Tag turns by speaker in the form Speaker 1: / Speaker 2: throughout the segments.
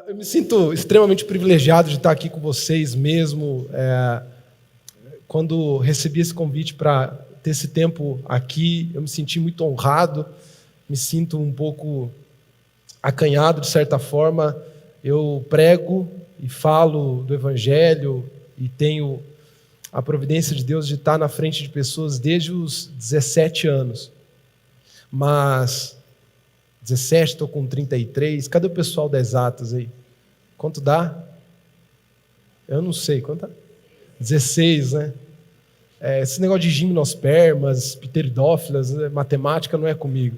Speaker 1: Eu me sinto extremamente privilegiado de estar aqui com vocês mesmo. Quando recebi esse convite para ter esse tempo aqui, eu me senti muito honrado, me sinto um pouco acanhado de certa forma. Eu prego e falo do Evangelho e tenho a providência de Deus de estar na frente de pessoas desde os 17 anos. Mas 17, estou com 33. Cadê o pessoal das exatas aí? Quanto dá? Eu não sei. Quanto dá? 16, né? Esse negócio de gimnospermas, pteridófilas, matemática não é comigo.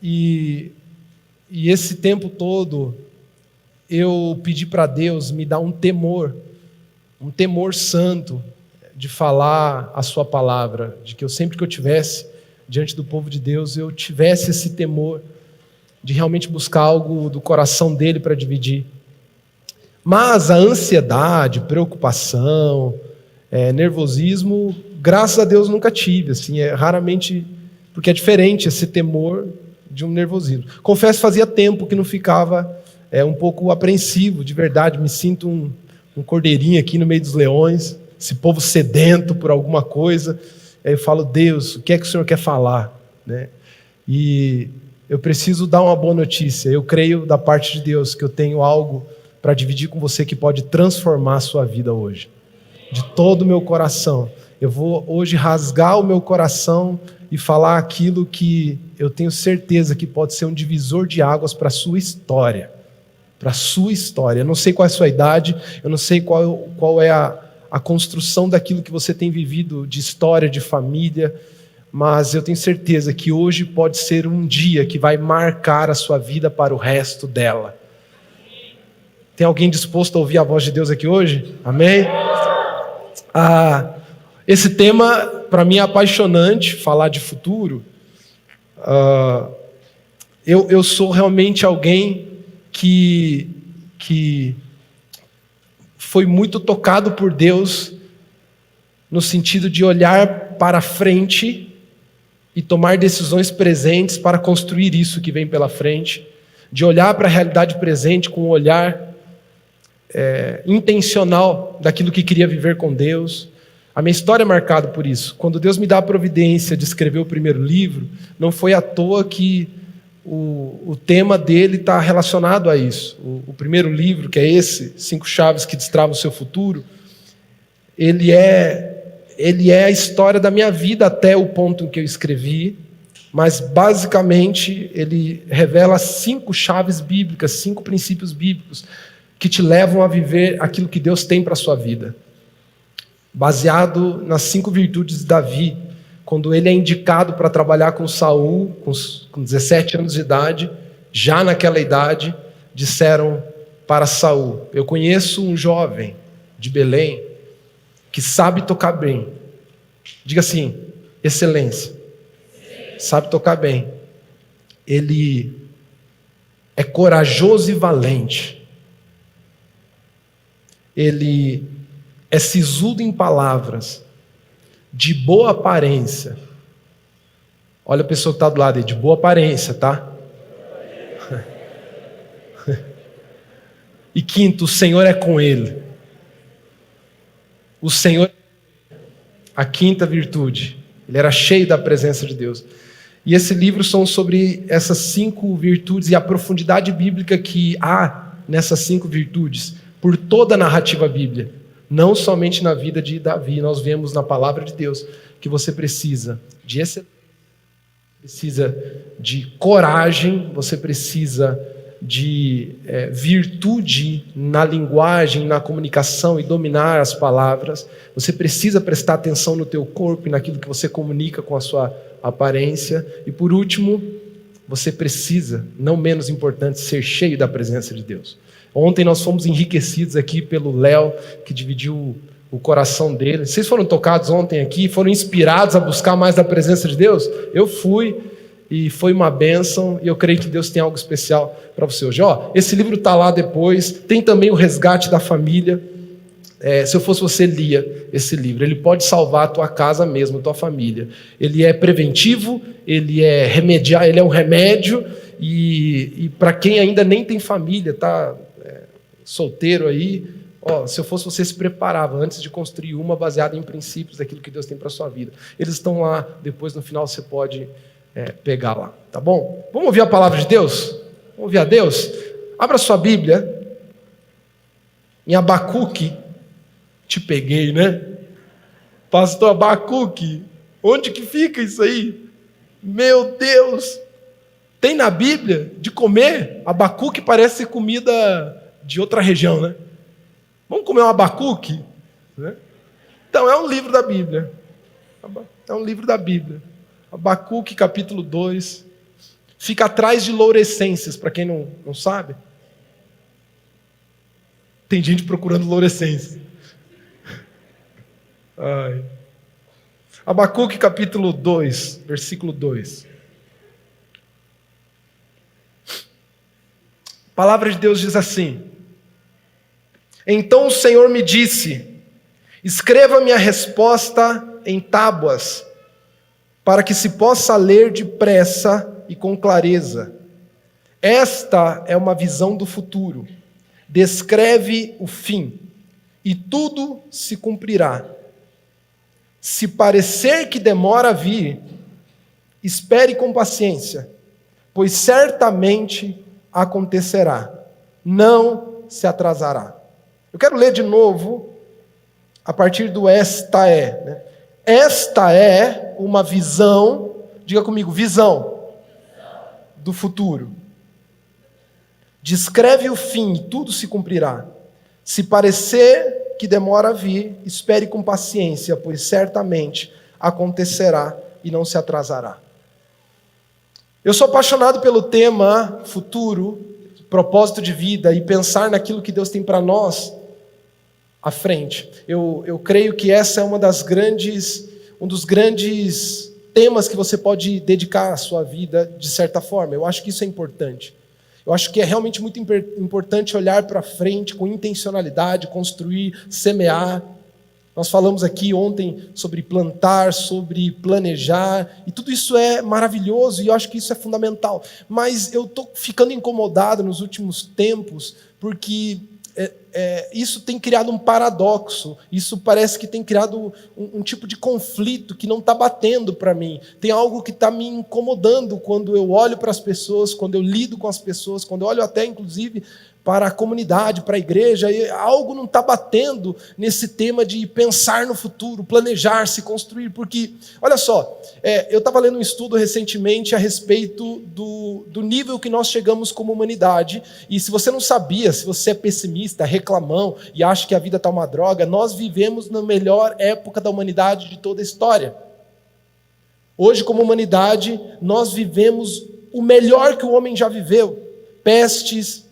Speaker 1: E esse tempo todo eu pedi para Deus me dar um temor santo de falar a sua palavra, de que sempre que eu tivesse diante do povo de Deus, eu tivesse esse temor de realmente buscar algo do coração dele para dividir. Mas a ansiedade, preocupação, nervosismo, graças a Deus nunca tive, assim, raramente, porque é diferente esse temor de um nervosismo. Confesso que fazia tempo que não ficava um pouco apreensivo, de verdade, me sinto um cordeirinho aqui no meio dos leões, esse povo sedento por alguma coisa. Aí eu falo, Deus, o que é que o Senhor quer falar? Né? E eu preciso dar uma boa notícia. Eu creio da parte de Deus que eu tenho algo para dividir com você que pode transformar a sua vida hoje. De todo o meu coração. Eu vou hoje rasgar o meu coração e falar aquilo que eu tenho certeza que pode ser um divisor de águas para a sua história. Para a sua história. Eu não sei qual é a sua idade, eu não sei qual é a construção daquilo que você tem vivido de história, de família, mas eu tenho certeza que hoje pode ser um dia que vai marcar a sua vida para o resto dela. Tem alguém disposto a ouvir a voz de Deus aqui hoje? Amém? Esse tema, para mim, é apaixonante, falar de futuro. Eu sou realmente alguém que foi muito tocado por Deus no sentido de olhar para frente e tomar decisões presentes para construir isso que vem pela frente, de olhar para a realidade presente com um olhar intencional daquilo que queria viver com Deus. A minha história é marcada por isso. Quando Deus me dá a providência de escrever o primeiro livro, não foi à toa que o tema dele está relacionado a isso. O primeiro livro, que é esse, 5 Chaves que Destravam o Seu Futuro, ele é a história da minha vida até o ponto em que eu escrevi, mas basicamente ele revela 5 chaves bíblicas, 5 princípios bíblicos que te levam a viver aquilo que Deus tem para a sua vida. Baseado nas 5 virtudes de Davi, quando ele é indicado para trabalhar com Saul, com 17 anos de idade, já naquela idade, disseram para Saul: eu conheço um jovem de Belém que sabe tocar bem. Diga assim, excelência. Sabe tocar bem. Ele é corajoso e valente. Ele é sisudo em palavras, de boa aparência. Olha a pessoa que está do lado aí, de boa aparência, tá? E quinto, o Senhor é com ele. O Senhor, a quinta virtude, ele era cheio da presença de Deus. E esse livro são sobre essas 5 virtudes e a profundidade bíblica que há nessas 5 virtudes, por toda a narrativa bíblica. Não somente na vida de Davi, nós vemos na palavra de Deus que você precisa de excelência, precisa de coragem, você precisa de virtude na linguagem, na comunicação e dominar as palavras. Você precisa prestar atenção no teu corpo e naquilo que você comunica com a sua aparência. E por último, você precisa, não menos importante, ser cheio da presença de Deus. Ontem nós fomos enriquecidos aqui pelo Léo, que dividiu o coração dele. Vocês foram tocados ontem aqui? Foram inspirados a buscar mais da presença de Deus? Eu fui, e foi uma bênção, e eu creio que Deus tem algo especial para você hoje. Esse livro está lá depois, tem também o Resgate da Família. Se eu fosse você, lia esse livro. Ele pode salvar a tua casa mesmo, a tua família. Ele é preventivo, ele é remediar, ele é um remédio, E para quem ainda nem tem família, tá solteiro aí, se eu fosse você, se preparava antes de construir uma baseada em princípios daquilo que Deus tem para a sua vida. Eles estão lá, depois no final você pode pegar lá, tá bom? Vamos ouvir a palavra de Deus? Vamos ouvir a Deus? Abra sua Bíblia em Abacuque. Te peguei, né? Pastor Abacuque, onde que fica isso aí? Meu Deus! Tem na Bíblia de comer? Abacuque parece ser comida de outra região, né? Vamos comer um abacuque? Né? Então, é um livro da Bíblia. É um livro da Bíblia. Abacuque, capítulo 2. Fica atrás de Lourescências, para quem não sabe. Tem gente procurando Lourescências. Ai. Abacuque, capítulo 2, versículo 2. A palavra de Deus diz assim: Então o Senhor me disse: escreva minha resposta em tábuas, para que se possa ler depressa e com clareza. Esta é uma visão do futuro. Descreve o fim, e tudo se cumprirá. Se parecer que demora a vir, espere com paciência, pois certamente acontecerá, não se atrasará. Eu quero ler de novo a partir do esta é. Né? Esta é uma visão, diga comigo, visão do futuro. Descreve o fim e tudo se cumprirá. Se parecer que demora a vir, espere com paciência, pois certamente acontecerá e não se atrasará. Eu sou apaixonado pelo tema futuro, propósito de vida e pensar naquilo que Deus tem para nós à frente. Eu creio que essa é um dos grandes temas que você pode dedicar à sua vida de certa forma. Eu acho que isso é importante. Eu acho que é realmente muito importante olhar para frente com intencionalidade, construir, semear. Nós falamos aqui ontem sobre plantar, sobre planejar, e tudo isso é maravilhoso e eu acho que isso é fundamental. Mas eu estou ficando incomodado nos últimos tempos porque isso tem criado um paradoxo, isso parece que tem criado um tipo de conflito que não está batendo para mim. Tem algo que está me incomodando quando eu olho para as pessoas, quando eu lido com as pessoas, quando eu olho até inclusive para a comunidade, para a igreja, e algo não está batendo nesse tema de pensar no futuro, planejar, se construir, porque, olha só, eu estava lendo um estudo recentemente a respeito do nível que nós chegamos como humanidade, e se você não sabia, se você é pessimista, reclamão, e acha que a vida está uma droga, nós vivemos na melhor época da humanidade de toda a história. Hoje, como humanidade, nós vivemos o melhor que o homem já viveu. Pestes,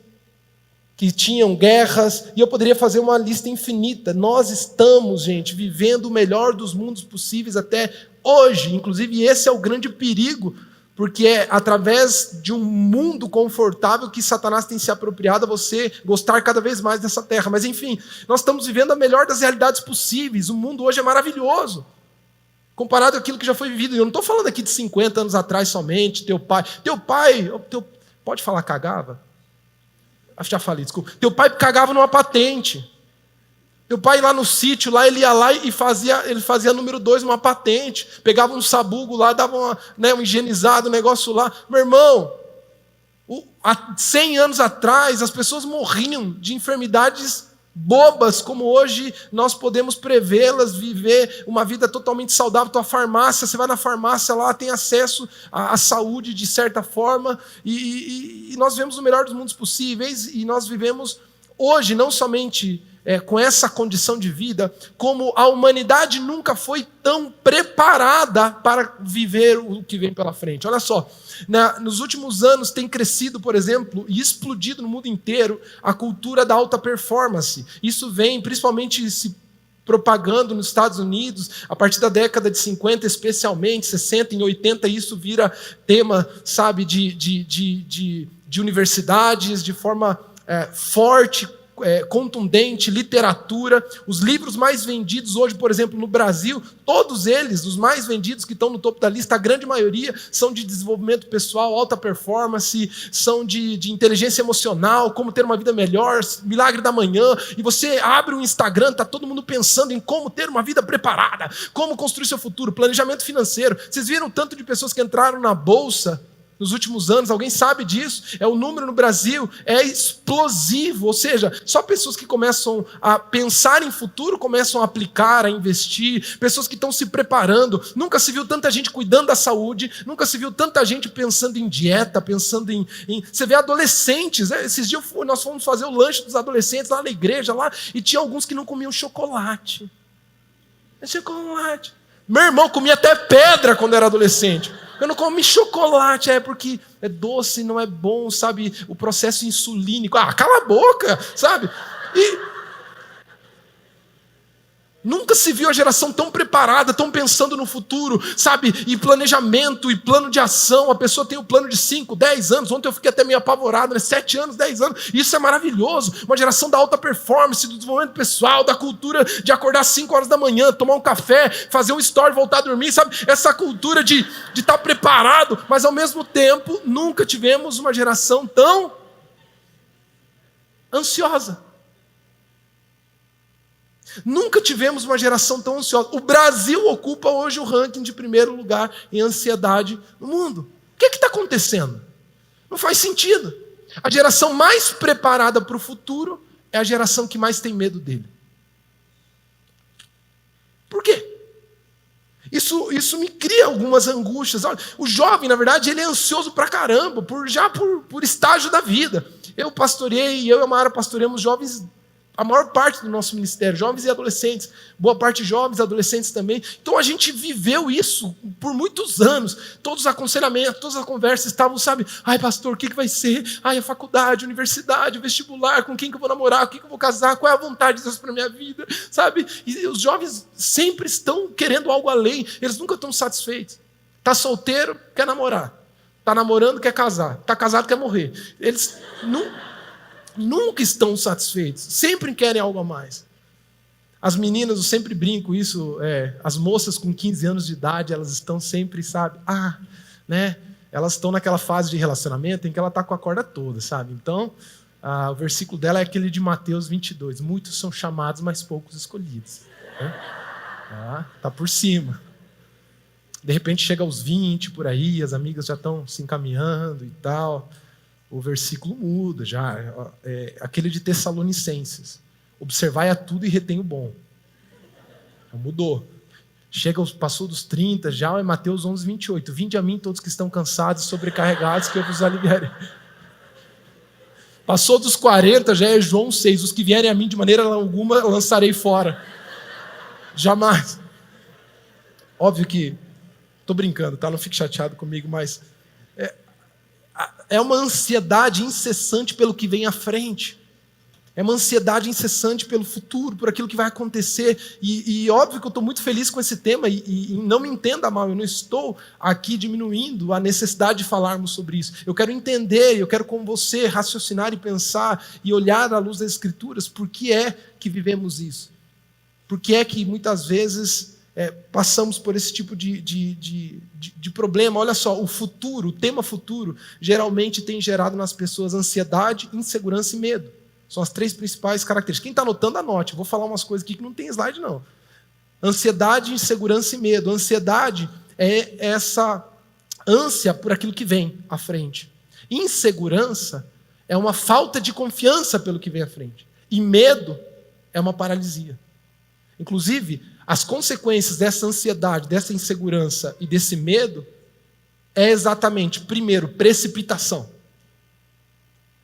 Speaker 1: que tinham guerras, e eu poderia fazer uma lista infinita. Nós estamos, gente, vivendo o melhor dos mundos possíveis até hoje. Inclusive, esse é o grande perigo, porque é através de um mundo confortável que Satanás tem se apropriado a você gostar cada vez mais dessa terra. Mas, enfim, nós estamos vivendo a melhor das realidades possíveis. O mundo hoje é maravilhoso, comparado àquilo que já foi vivido. Eu não estou falando aqui de 50 anos atrás somente. Teu pai pode falar cagava? Já falei, desculpa. Teu pai cagava numa patente. Teu pai lá no sítio, lá ele ia lá e fazia número 2 numa patente. Pegava um sabugo lá, dava um higienizado, um negócio lá. Meu irmão, há 100 anos atrás, as pessoas morriam de enfermidades bobas, como hoje nós podemos prevê-las, viver uma vida totalmente saudável. Tua farmácia, você vai na farmácia lá, tem acesso à saúde de certa forma, e nós vivemos o melhor dos mundos possíveis, e nós vivemos hoje não somente com essa condição de vida, como a humanidade nunca foi tão preparada para viver o que vem pela frente. Olha só, nos últimos anos tem crescido, por exemplo, e explodido no mundo inteiro a cultura da alta performance. Isso vem principalmente se propagando nos Estados Unidos, a partir da década de 50, especialmente, 60 e 80, isso vira tema, sabe, de universidades, de forma forte, contundente, literatura. Os livros mais vendidos hoje, por exemplo, no Brasil, todos eles, os mais vendidos que estão no topo da lista, a grande maioria são de desenvolvimento pessoal, alta performance, são de inteligência emocional, como ter uma vida melhor, milagre da manhã. E você abre o Instagram, está todo mundo pensando em como ter uma vida preparada, como construir seu futuro, planejamento financeiro. Vocês viram o tanto de pessoas que entraram na Bolsa nos últimos anos? Alguém sabe disso? O número no Brasil é explosivo, ou seja, só pessoas que começam a pensar em futuro, começam a aplicar, a investir, pessoas que estão se preparando. Nunca se viu tanta gente cuidando da saúde, nunca se viu tanta gente pensando em dieta, pensando em... Você vê adolescentes, esses dias nós fomos fazer o lanche dos adolescentes lá na igreja, e tinha alguns que não comiam chocolate. Chocolate. Meu irmão comia até pedra quando era adolescente. Eu não comi chocolate, porque é doce, não é bom, sabe? O processo insulínico. Cala a boca, sabe? E nunca se viu a geração tão preparada, tão pensando no futuro, sabe? E planejamento, e plano de ação. A pessoa tem o plano de 5, 10 anos. Ontem eu fiquei até meio apavorado, né? 7 anos, 10 anos. Isso é maravilhoso. Uma geração da alta performance, do desenvolvimento pessoal, da cultura de acordar às 5 horas da manhã, tomar um café, fazer um story, voltar a dormir, sabe? Essa cultura de estar preparado. Mas ao mesmo tempo, nunca tivemos uma geração tão ansiosa. Nunca tivemos uma geração tão ansiosa. O Brasil ocupa hoje o ranking de primeiro lugar em ansiedade no mundo. O que está acontecendo? Não faz sentido. A geração mais preparada para o futuro é a geração que mais tem medo dele. Por quê? Isso me cria algumas angústias. Olha, o jovem, na verdade, ele é ansioso pra caramba, por estágio da vida. Eu e a Mara pastoreamos jovens, a maior parte do nosso ministério, jovens e adolescentes, boa parte de jovens e adolescentes também. Então a gente viveu isso por muitos anos. Todos os aconselhamentos, todas as conversas estavam, sabe? Pastor, o que vai ser? A faculdade, a universidade, o vestibular, com quem que eu vou namorar, com quem que eu vou casar, qual é a vontade de Deus para a minha vida, sabe? E os jovens sempre estão querendo algo além, eles nunca estão satisfeitos. Está solteiro, quer namorar. Está namorando, quer casar. Está casado, quer morrer. Eles nunca estão satisfeitos, sempre querem algo a mais. As meninas, eu sempre brinco isso, as moças com 15 anos de idade, elas estão sempre, sabe, né? Elas estão naquela fase de relacionamento em que ela está com a corda toda, sabe? Então, o versículo dela é aquele de Mateus 22, muitos são chamados, mas poucos escolhidos. Né? Tá por cima. De repente chega aos 20 por aí, as amigas já estão se encaminhando e tal. O versículo muda já, aquele de Tessalonicenses. Observai a tudo e retém o bom. Já mudou. Passou dos 30, já é Mateus 11, 28. Vinde a mim todos que estão cansados e sobrecarregados, que eu vos aliviarei. Passou dos 40, já é João 6. Os que vierem a mim de maneira alguma lançarei fora. Jamais. Óbvio que, estou brincando, tá? Não fique chateado comigo, mas... É uma ansiedade incessante pelo que vem à frente. É uma ansiedade incessante pelo futuro, por aquilo que vai acontecer. E óbvio que eu estou muito feliz com esse tema, e não me entenda mal, eu não estou aqui diminuindo a necessidade de falarmos sobre isso. Eu quero entender, eu quero com você raciocinar e pensar e olhar à luz das Escrituras por que é que vivemos isso. Por que é que muitas vezes... passamos por esse tipo de problema. Olha só, o tema futuro, geralmente tem gerado nas pessoas ansiedade, insegurança e medo. São as 3 principais características. Quem está anotando, anote. Eu vou falar umas coisas aqui que não tem slide, não. Ansiedade, insegurança e medo. Ansiedade é essa ânsia por aquilo que vem à frente. Insegurança é uma falta de confiança pelo que vem à frente. E medo é uma paralisia. Inclusive, as consequências dessa ansiedade, dessa insegurança e desse medo é exatamente, primeiro, precipitação.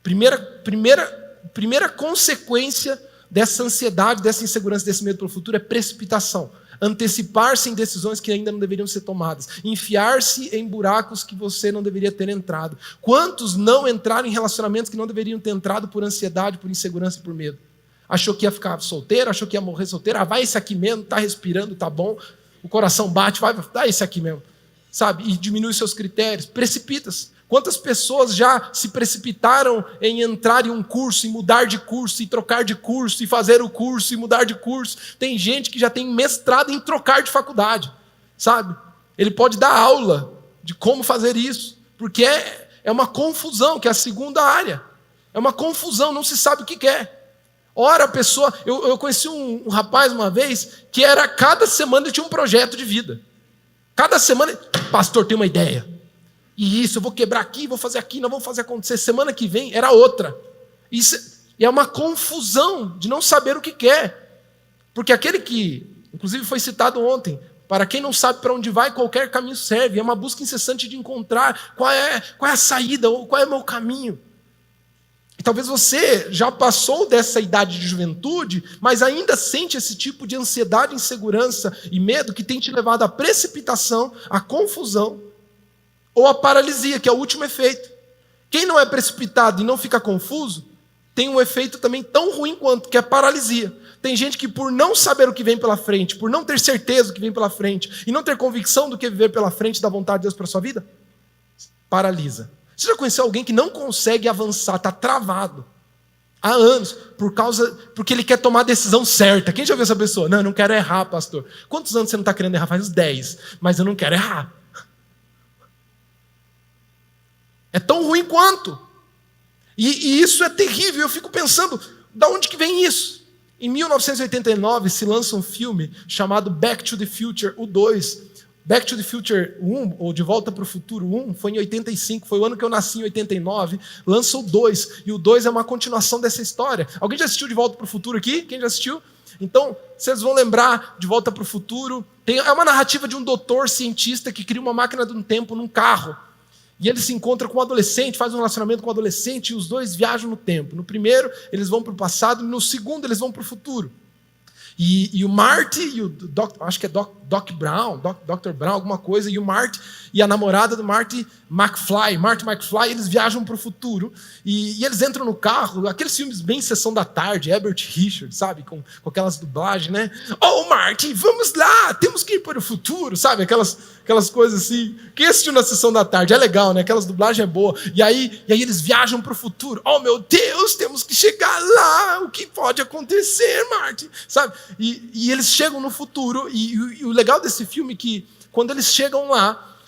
Speaker 1: Primeira consequência dessa ansiedade, dessa insegurança, desse medo pelo futuro é precipitação. Antecipar-se em decisões que ainda não deveriam ser tomadas. Enfiar-se em buracos que você não deveria ter entrado. Quantos não entraram em relacionamentos que não deveriam ter entrado por ansiedade, por insegurança e por medo? Achou que ia ficar solteiro, achou que ia morrer solteiro. Vai esse aqui mesmo, está respirando, está bom. O coração bate, vai esse aqui mesmo. Sabe? E diminui seus critérios. Precipita-se. Quantas pessoas já se precipitaram em entrar em um curso, em mudar de curso, e trocar de curso, e fazer o curso, e mudar de curso? Tem gente que já tem mestrado em trocar de faculdade, sabe? Ele pode dar aula de como fazer isso, porque é uma confusão, que é a segunda área. É uma confusão, não se sabe o que quer. Ora, a pessoa... Eu conheci um rapaz uma vez, que era, cada semana ele tinha um projeto de vida. Cada semana, pastor, tem uma ideia. E isso, eu vou quebrar aqui, vou fazer aqui, nós vamos fazer acontecer. Semana que vem era outra. Isso é uma confusão de não saber o que quer. Porque aquele que, inclusive foi citado ontem, para quem não sabe para onde vai, qualquer caminho serve. É uma busca incessante de encontrar qual é a saída, ou qual é o meu caminho. E talvez você já passou dessa idade de juventude, mas ainda sente esse tipo de ansiedade, insegurança e medo que tem te levado à precipitação, à confusão, ou à paralisia, que é o último efeito. Quem não é precipitado e não fica confuso, tem um efeito também tão ruim quanto, que é a paralisia. Tem gente que, por não saber o que vem pela frente, por não ter certeza do que vem pela frente, e não ter convicção do que viver pela frente da vontade de Deus para a sua vida, paralisa. Você já conheceu alguém que não consegue avançar, está travado há anos, porque ele quer tomar a decisão certa? Quem já viu essa pessoa? Não, eu não quero errar, pastor. Quantos anos você não está querendo errar? Faz uns 10, mas eu não quero errar. É tão ruim quanto. E isso é terrível. Eu fico pensando, da onde que vem isso? Em 1989 se lança um filme chamado Back to the Future, o 2. Back to the Future 1, ou De Volta para o Futuro 1, foi em 85, foi o ano que eu nasci, em 89, lança o 2, e o 2 é uma continuação dessa história. Alguém já assistiu De Volta para o Futuro aqui? Quem já assistiu? Então, vocês vão lembrar De Volta para o Futuro. É uma narrativa de um doutor cientista que cria uma máquina do tempo num carro. E ele se encontra com um adolescente, faz um relacionamento com um adolescente, e os dois viajam no tempo. No primeiro, eles vão para o passado, no segundo, eles vão para o futuro. E o Marty, e o acho que é Doc Brown, Dr. Brown, alguma coisa, e o Marty e a namorada do Marty McFly, eles viajam para o futuro, e eles entram no carro, aqueles filmes bem Sessão da Tarde, Herbert Richards, sabe, com aquelas dublagens, né? Oh, Marty, vamos lá, temos que ir para o futuro, sabe, aquelas coisas assim. Quem assistiu na Sessão da Tarde é legal, né? Aquelas dublagens é boa. E aí eles viajam para o futuro. Oh, meu Deus, temos que chegar lá. O que pode acontecer, Marty? Sabe? E eles chegam no futuro. E o legal desse filme é que, quando eles chegam lá,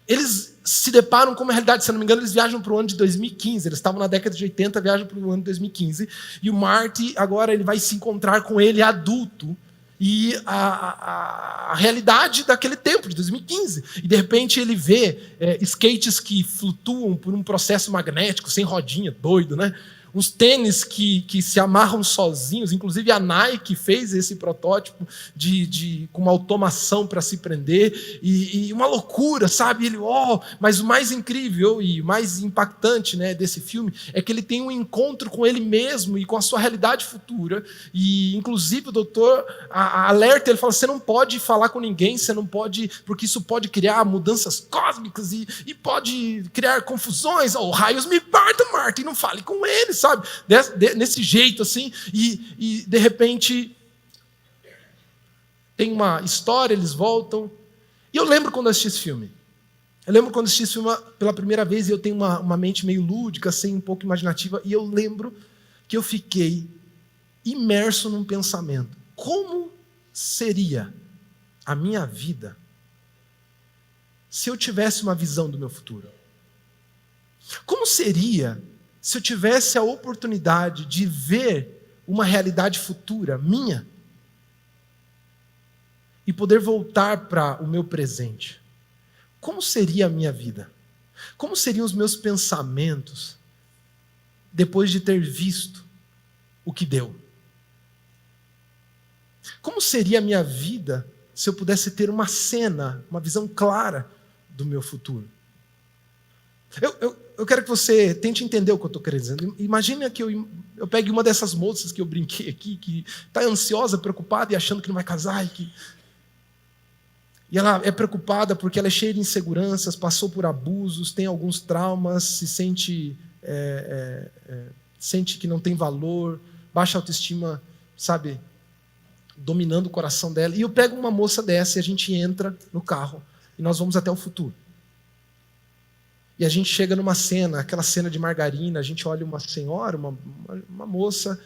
Speaker 1: eles se deparam com uma realidade. Se eu não me engano, eles viajam para o ano de 2015. Eles estavam na década de 80, viajam para o ano de 2015. E o Marty, agora, ele vai se encontrar com ele adulto. E a realidade daquele tempo, de 2015. E, de repente, ele vê skates que flutuam por um processo magnético, sem rodinha, doido, né? Uns tênis que se amarram sozinhos. Inclusive, a Nike fez esse protótipo com uma automação para se prender. E uma loucura, sabe? Mas o mais incrível e mais impactante, né, desse filme é que ele tem um encontro com ele mesmo e com a sua realidade futura. E, inclusive, o doutor alerta, ele fala, você não pode falar com ninguém, você não pode, porque isso pode criar mudanças cósmicas e pode criar confusões. Raios me partam, Marty, não fale com eles, sabe? Nesse jeito assim, e de repente tem uma história, eles voltam. E eu lembro quando eu assisti esse filme. Pela primeira vez, e eu tenho uma mente meio lúdica, assim, um pouco imaginativa, e eu lembro que eu fiquei imerso num pensamento. Como seria a minha vida se eu tivesse uma visão do meu futuro? Como seria se eu tivesse a oportunidade de ver uma realidade futura minha e poder voltar para o meu presente? Como seria a minha vida? Como seriam os meus pensamentos depois de ter visto o que deu? Como seria a minha vida se eu pudesse ter uma cena, uma visão clara do meu futuro? Eu quero que você tente entender o que eu estou querendo dizer. Imagina que eu pegue uma dessas moças que eu brinquei aqui, que está ansiosa, preocupada e achando que não vai casar. E ela é preocupada porque ela é cheia de inseguranças, passou por abusos, tem alguns traumas, se sente que não tem valor, baixa autoestima, sabe, dominando o coração dela. E eu pego uma moça dessa e a gente entra no carro e nós vamos até o futuro. E a gente chega numa cena, aquela cena de margarina, a gente olha uma senhora, uma moça,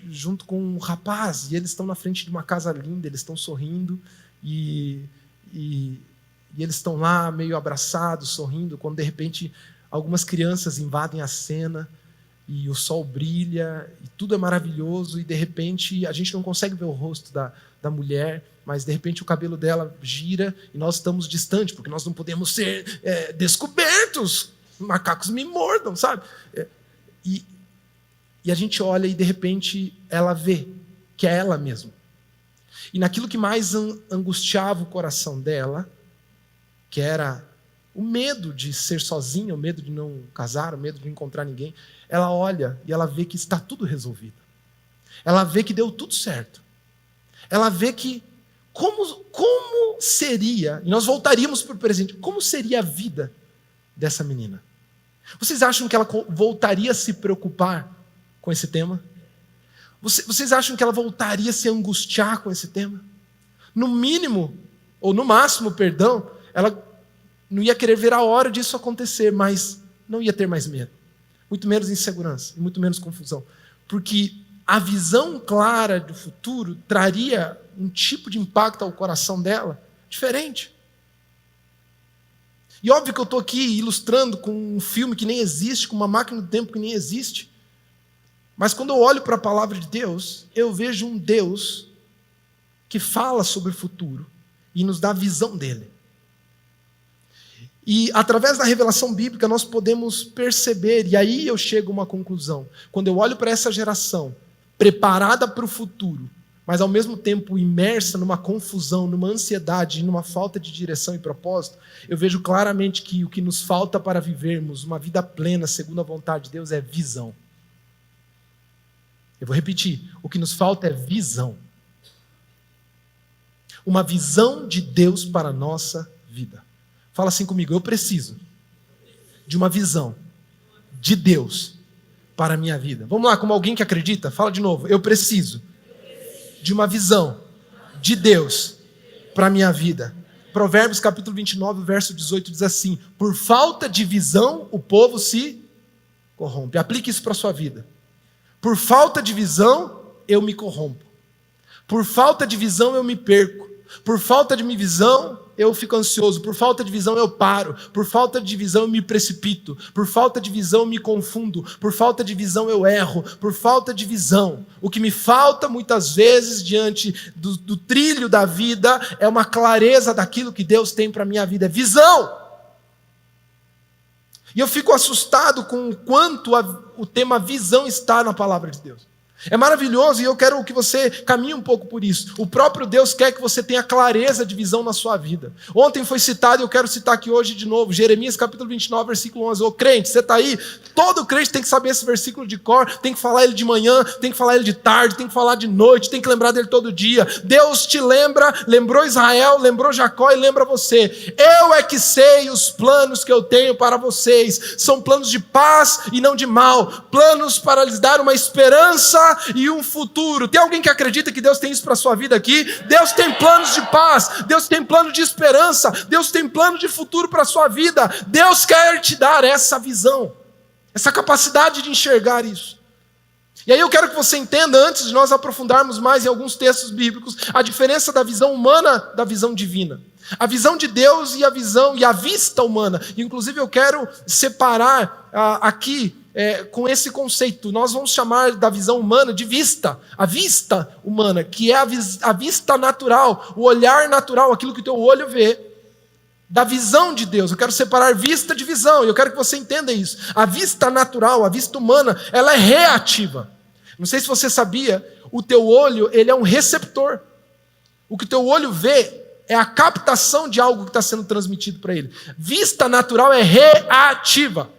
Speaker 1: junto com um rapaz, e eles estão na frente de uma casa linda, eles estão sorrindo, e eles estão lá meio abraçados, sorrindo, quando de repente algumas crianças invadem a cena, e o sol brilha, e tudo é maravilhoso, e de repente a gente não consegue ver o rosto da mulher, mas de repente o cabelo dela gira, e nós estamos distantes, porque nós não podemos ser descobertos, macacos me mordam, sabe? E a gente olha e de repente ela vê que é ela mesma. E naquilo que mais angustiava o coração dela, que era o medo de ser sozinha, o medo de não casar, o medo de não encontrar ninguém, ela olha e ela vê que está tudo resolvido. Ela vê que deu tudo certo. Ela vê que como seria, e nós voltaríamos para o presente, como seria a vida dessa menina? Vocês acham que ela voltaria a se preocupar com esse tema? Vocês acham que ela voltaria a se angustiar com esse tema? No mínimo, ou no máximo, perdão, ela não ia querer ver a hora disso acontecer, mas não ia ter mais medo. Muito menos insegurança, e muito menos confusão. Porque a visão clara do futuro traria um tipo de impacto ao coração dela diferente. E óbvio que eu estou aqui ilustrando com um filme que nem existe, com uma máquina do tempo que nem existe. Mas quando eu olho para a palavra de Deus, eu vejo um Deus que fala sobre o futuro e nos dá a visão dele. E através da revelação bíblica nós podemos perceber, e aí eu chego a uma conclusão. Quando eu olho para essa geração, preparada para o futuro, mas ao mesmo tempo imersa numa confusão, numa ansiedade, numa falta de direção e propósito, eu vejo claramente que o que nos falta para vivermos uma vida plena, segundo a vontade de Deus, é visão. Eu vou repetir, o que nos falta é visão. Uma visão de Deus para a nossa vida. Fala assim comigo, eu preciso de uma visão de Deus para a minha vida. Vamos lá, como alguém que acredita, fala de novo, eu preciso de uma visão de Deus para a minha vida. Provérbios capítulo 29, verso 18 diz assim, por falta de visão o povo se corrompe. Aplique isso para a sua vida. Por falta de visão eu me corrompo. Por falta de visão eu me perco. Por falta de visão eu fico ansioso, por falta de visão eu paro, por falta de visão eu me precipito, por falta de visão eu me confundo, por falta de visão eu erro, por falta de visão. O que me falta muitas vezes diante do trilho da vida é uma clareza daquilo que Deus tem para a minha vida, é visão. E eu fico assustado com o quanto o tema visão está na palavra de Deus. É maravilhoso e eu quero que você caminhe um pouco por isso. O próprio Deus quer que você tenha clareza de visão na sua vida. Ontem foi citado e eu quero citar aqui hoje de novo, Jeremias capítulo 29, versículo 11. Ô crente, você está aí? Todo crente tem que saber esse versículo de cor, tem que falar ele de manhã, tem que falar ele de tarde, tem que falar de noite, tem que lembrar dele todo dia. Deus te lembra, lembrou Israel, lembrou Jacó e lembra você. Eu é que sei os planos que eu tenho para vocês. São planos de paz e não de mal. Planos para lhes dar uma esperança e um futuro. Tem alguém que acredita que Deus tem isso para a sua vida aqui? Deus tem planos de paz, Deus tem plano de esperança, Deus tem plano de futuro para a sua vida. Deus quer te dar essa visão, essa capacidade de enxergar isso. E aí eu quero que você entenda, antes de nós aprofundarmos mais em alguns textos bíblicos, a diferença da visão humana da visão divina. A visão de Deus e a visão e a vista humana. Inclusive eu quero separar aqui com esse conceito. Nós vamos chamar da visão humana de vista. A vista humana, que é a vista natural, o olhar natural, aquilo que o teu olho vê. Da visão de Deus. Eu quero separar vista de visão. E eu quero que você entenda isso. A vista natural, a vista humana, ela é reativa. Não sei se você sabia, o teu olho, ele é um receptor. O que o teu olho vê é a captação de algo que está sendo transmitido para ele. Vista natural é reativa.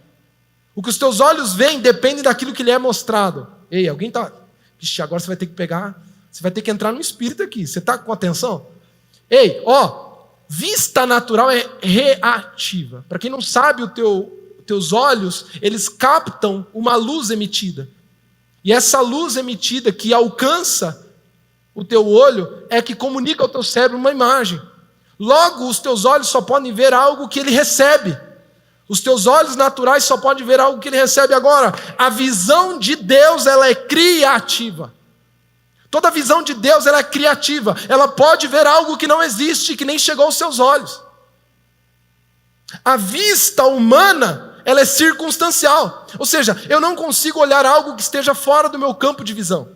Speaker 1: O que os teus olhos veem depende daquilo que lhe é mostrado. Ei, alguém está... Vixe, agora você vai ter que pegar... Você vai ter que entrar no espírito aqui. Você está com atenção? Ei, vista natural é reativa. Para quem não sabe, teus olhos, eles captam uma luz emitida. E essa luz emitida que alcança o teu olho é que comunica ao teu cérebro uma imagem. Logo, os teus olhos só podem ver algo que ele recebe. Os teus olhos naturais só podem ver algo que ele recebe agora. A visão de Deus, ela é criativa. Toda visão de Deus, ela é criativa. Ela pode ver algo que não existe, que nem chegou aos seus olhos. A vista humana, ela é circunstancial. Ou seja, eu não consigo olhar algo que esteja fora do meu campo de visão.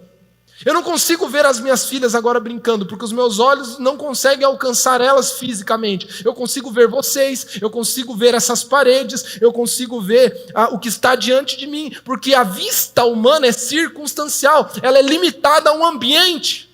Speaker 1: Eu não consigo ver as minhas filhas agora brincando, porque os meus olhos não conseguem alcançar elas fisicamente. Eu consigo ver vocês, eu consigo ver essas paredes, eu consigo ver o que está diante de mim, porque a vista humana é circunstancial, ela é limitada a um ambiente.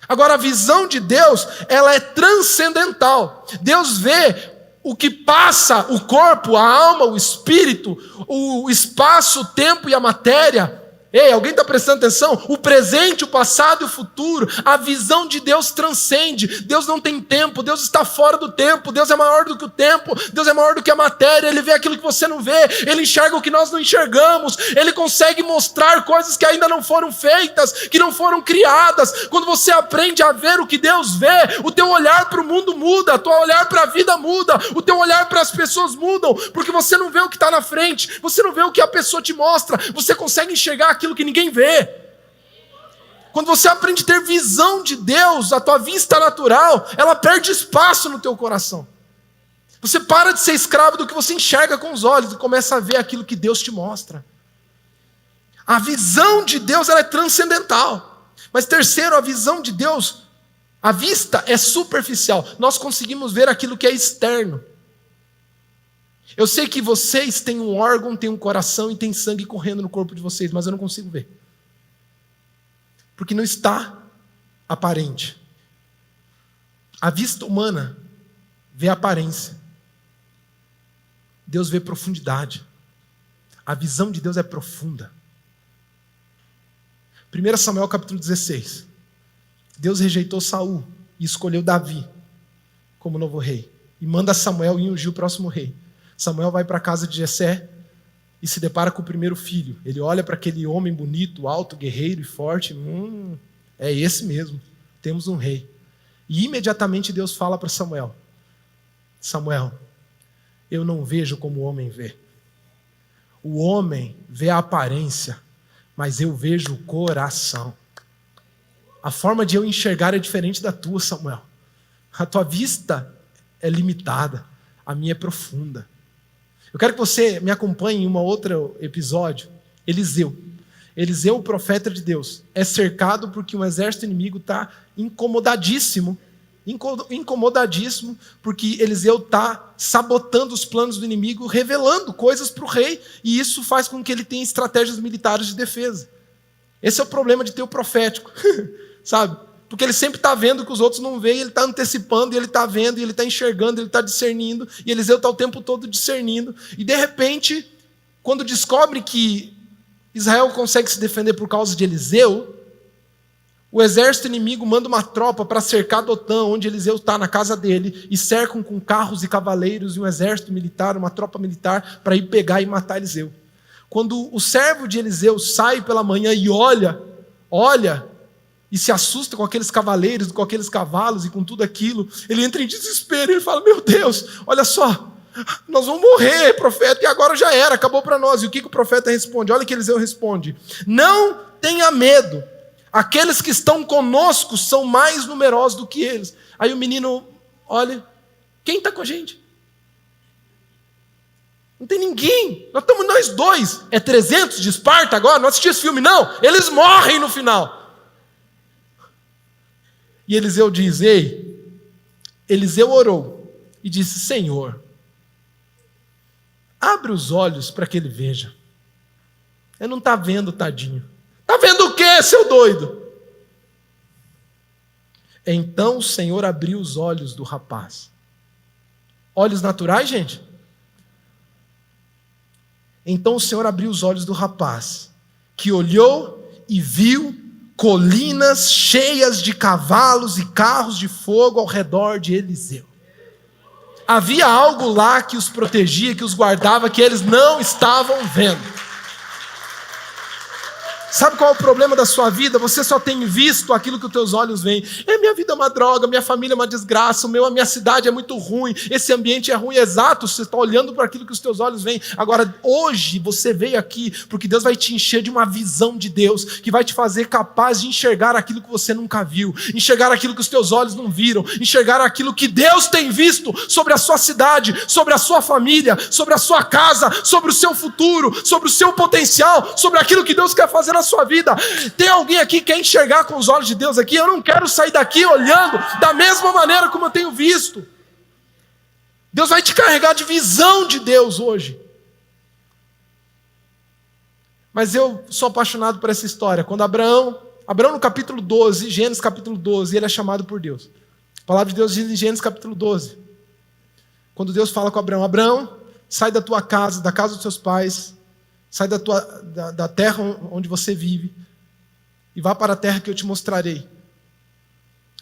Speaker 1: Agora, a visão de Deus, ela é transcendental. Deus vê o que passa o corpo, a alma, o espírito, o espaço, o tempo e a matéria. Ei, alguém está prestando atenção? O presente, o passado e o futuro, a visão de Deus transcende. Deus não tem tempo, Deus está fora do tempo, Deus é maior do que o tempo, Deus é maior do que a matéria, Ele vê aquilo que você não vê, Ele enxerga o que nós não enxergamos, Ele consegue mostrar coisas que ainda não foram feitas, que não foram criadas. Quando você aprende a ver o que Deus vê, o teu olhar para o mundo muda, o teu olhar para a vida muda, o teu olhar para as pessoas mudam, porque você não vê o que está na frente, você não vê o que a pessoa te mostra, você consegue enxergar aquilo que ninguém vê. Quando você aprende a ter visão de Deus, a tua vista natural, ela perde espaço no teu coração. Você para de ser escravo do que você enxerga com os olhos e começa a ver aquilo que Deus te mostra. A visão de Deus, ela é transcendental. Mas terceiro, a visão de Deus, a vista é superficial. Nós conseguimos ver aquilo que é externo. Eu sei que vocês têm um órgão, têm um coração e têm sangue correndo no corpo de vocês, mas eu não consigo ver. Porque não está aparente. A vista humana vê a aparência. Deus vê profundidade. A visão de Deus é profunda. 1 Samuel capítulo 16. Deus rejeitou Saul e escolheu Davi como novo rei. E manda Samuel ir ungir o próximo rei. Samuel vai para a casa de Jessé e se depara com o primeiro filho. Ele olha para aquele homem bonito, alto, guerreiro e forte. É esse mesmo. Temos um rei. E imediatamente Deus fala para Samuel: Samuel, eu não vejo como o homem vê. O homem vê a aparência, mas eu vejo o coração. A forma de eu enxergar é diferente da tua, Samuel. A tua vista é limitada, a minha é profunda. Eu quero que você me acompanhe em um outro episódio. Eliseu, o profeta de Deus, é cercado porque um exército inimigo está incomodadíssimo, porque Eliseu está sabotando os planos do inimigo, revelando coisas para o rei, e isso faz com que ele tenha estratégias militares de defesa. Esse é o problema de ter o profético, sabe? Porque ele sempre está vendo o que os outros não veem, ele está antecipando, e ele está vendo, e ele está enxergando, ele está discernindo, e Eliseu está o tempo todo discernindo, e de repente, quando descobre que Israel consegue se defender por causa de Eliseu, o exército inimigo manda uma tropa para cercar Dotã, onde Eliseu está, na casa dele, e cercam com carros e cavaleiros, e um exército militar, uma tropa militar, para ir pegar e matar Eliseu. Quando o servo de Eliseu sai pela manhã e olha, e se assusta com aqueles cavaleiros, com aqueles cavalos e com tudo aquilo, ele entra em desespero, ele fala: meu Deus, olha só, nós vamos morrer, profeta, e agora já era, acabou para nós. E o que o profeta responde? Olha o que Eliseu responde: não tenha medo, aqueles que estão conosco são mais numerosos do que eles. Aí o menino olha: quem está com a gente? Não tem ninguém, nós estamos nós dois. É 300 de Esparta agora? Não assisti esse filme não, eles morrem no final. E Eliseu diz: Eliseu orou e disse: Senhor, abre os olhos para que ele veja. Ele não está vendo, tadinho. Está vendo o quê, seu doido? Então o Senhor abriu os olhos do rapaz. Olhos naturais, gente? Então o Senhor abriu os olhos do rapaz, que olhou e viu colinas cheias de cavalos e carros de fogo ao redor de Eliseu. Havia algo lá que os protegia, que os guardava, que eles não estavam vendo. Sabe qual é o problema da sua vida? Você só tem visto aquilo que os teus olhos veem. Minha vida é uma droga, minha família é uma desgraça, a minha cidade é muito ruim, esse ambiente é ruim. Exato, você está olhando para aquilo que os teus olhos veem. Agora, hoje, você veio aqui porque Deus vai te encher de uma visão de Deus, que vai te fazer capaz de enxergar aquilo que você nunca viu, enxergar aquilo que os teus olhos não viram, enxergar aquilo que Deus tem visto sobre a sua cidade, sobre a sua família, sobre a sua casa, sobre o seu futuro, sobre o seu potencial, sobre aquilo que Deus quer fazer na sua vida. Tem alguém aqui que quer enxergar com os olhos de Deus aqui? Eu não quero sair daqui olhando da mesma maneira como eu tenho visto. Deus vai te carregar de visão de Deus hoje. Mas eu sou apaixonado por essa história. Quando Abraão no capítulo 12, Gênesis capítulo 12, ele é chamado por Deus. A palavra de Deus diz em Gênesis capítulo 12, quando Deus fala com Abraão: Abraão, sai da tua casa, da casa dos teus pais, sai da terra onde você vive, e vá para a terra que eu te mostrarei.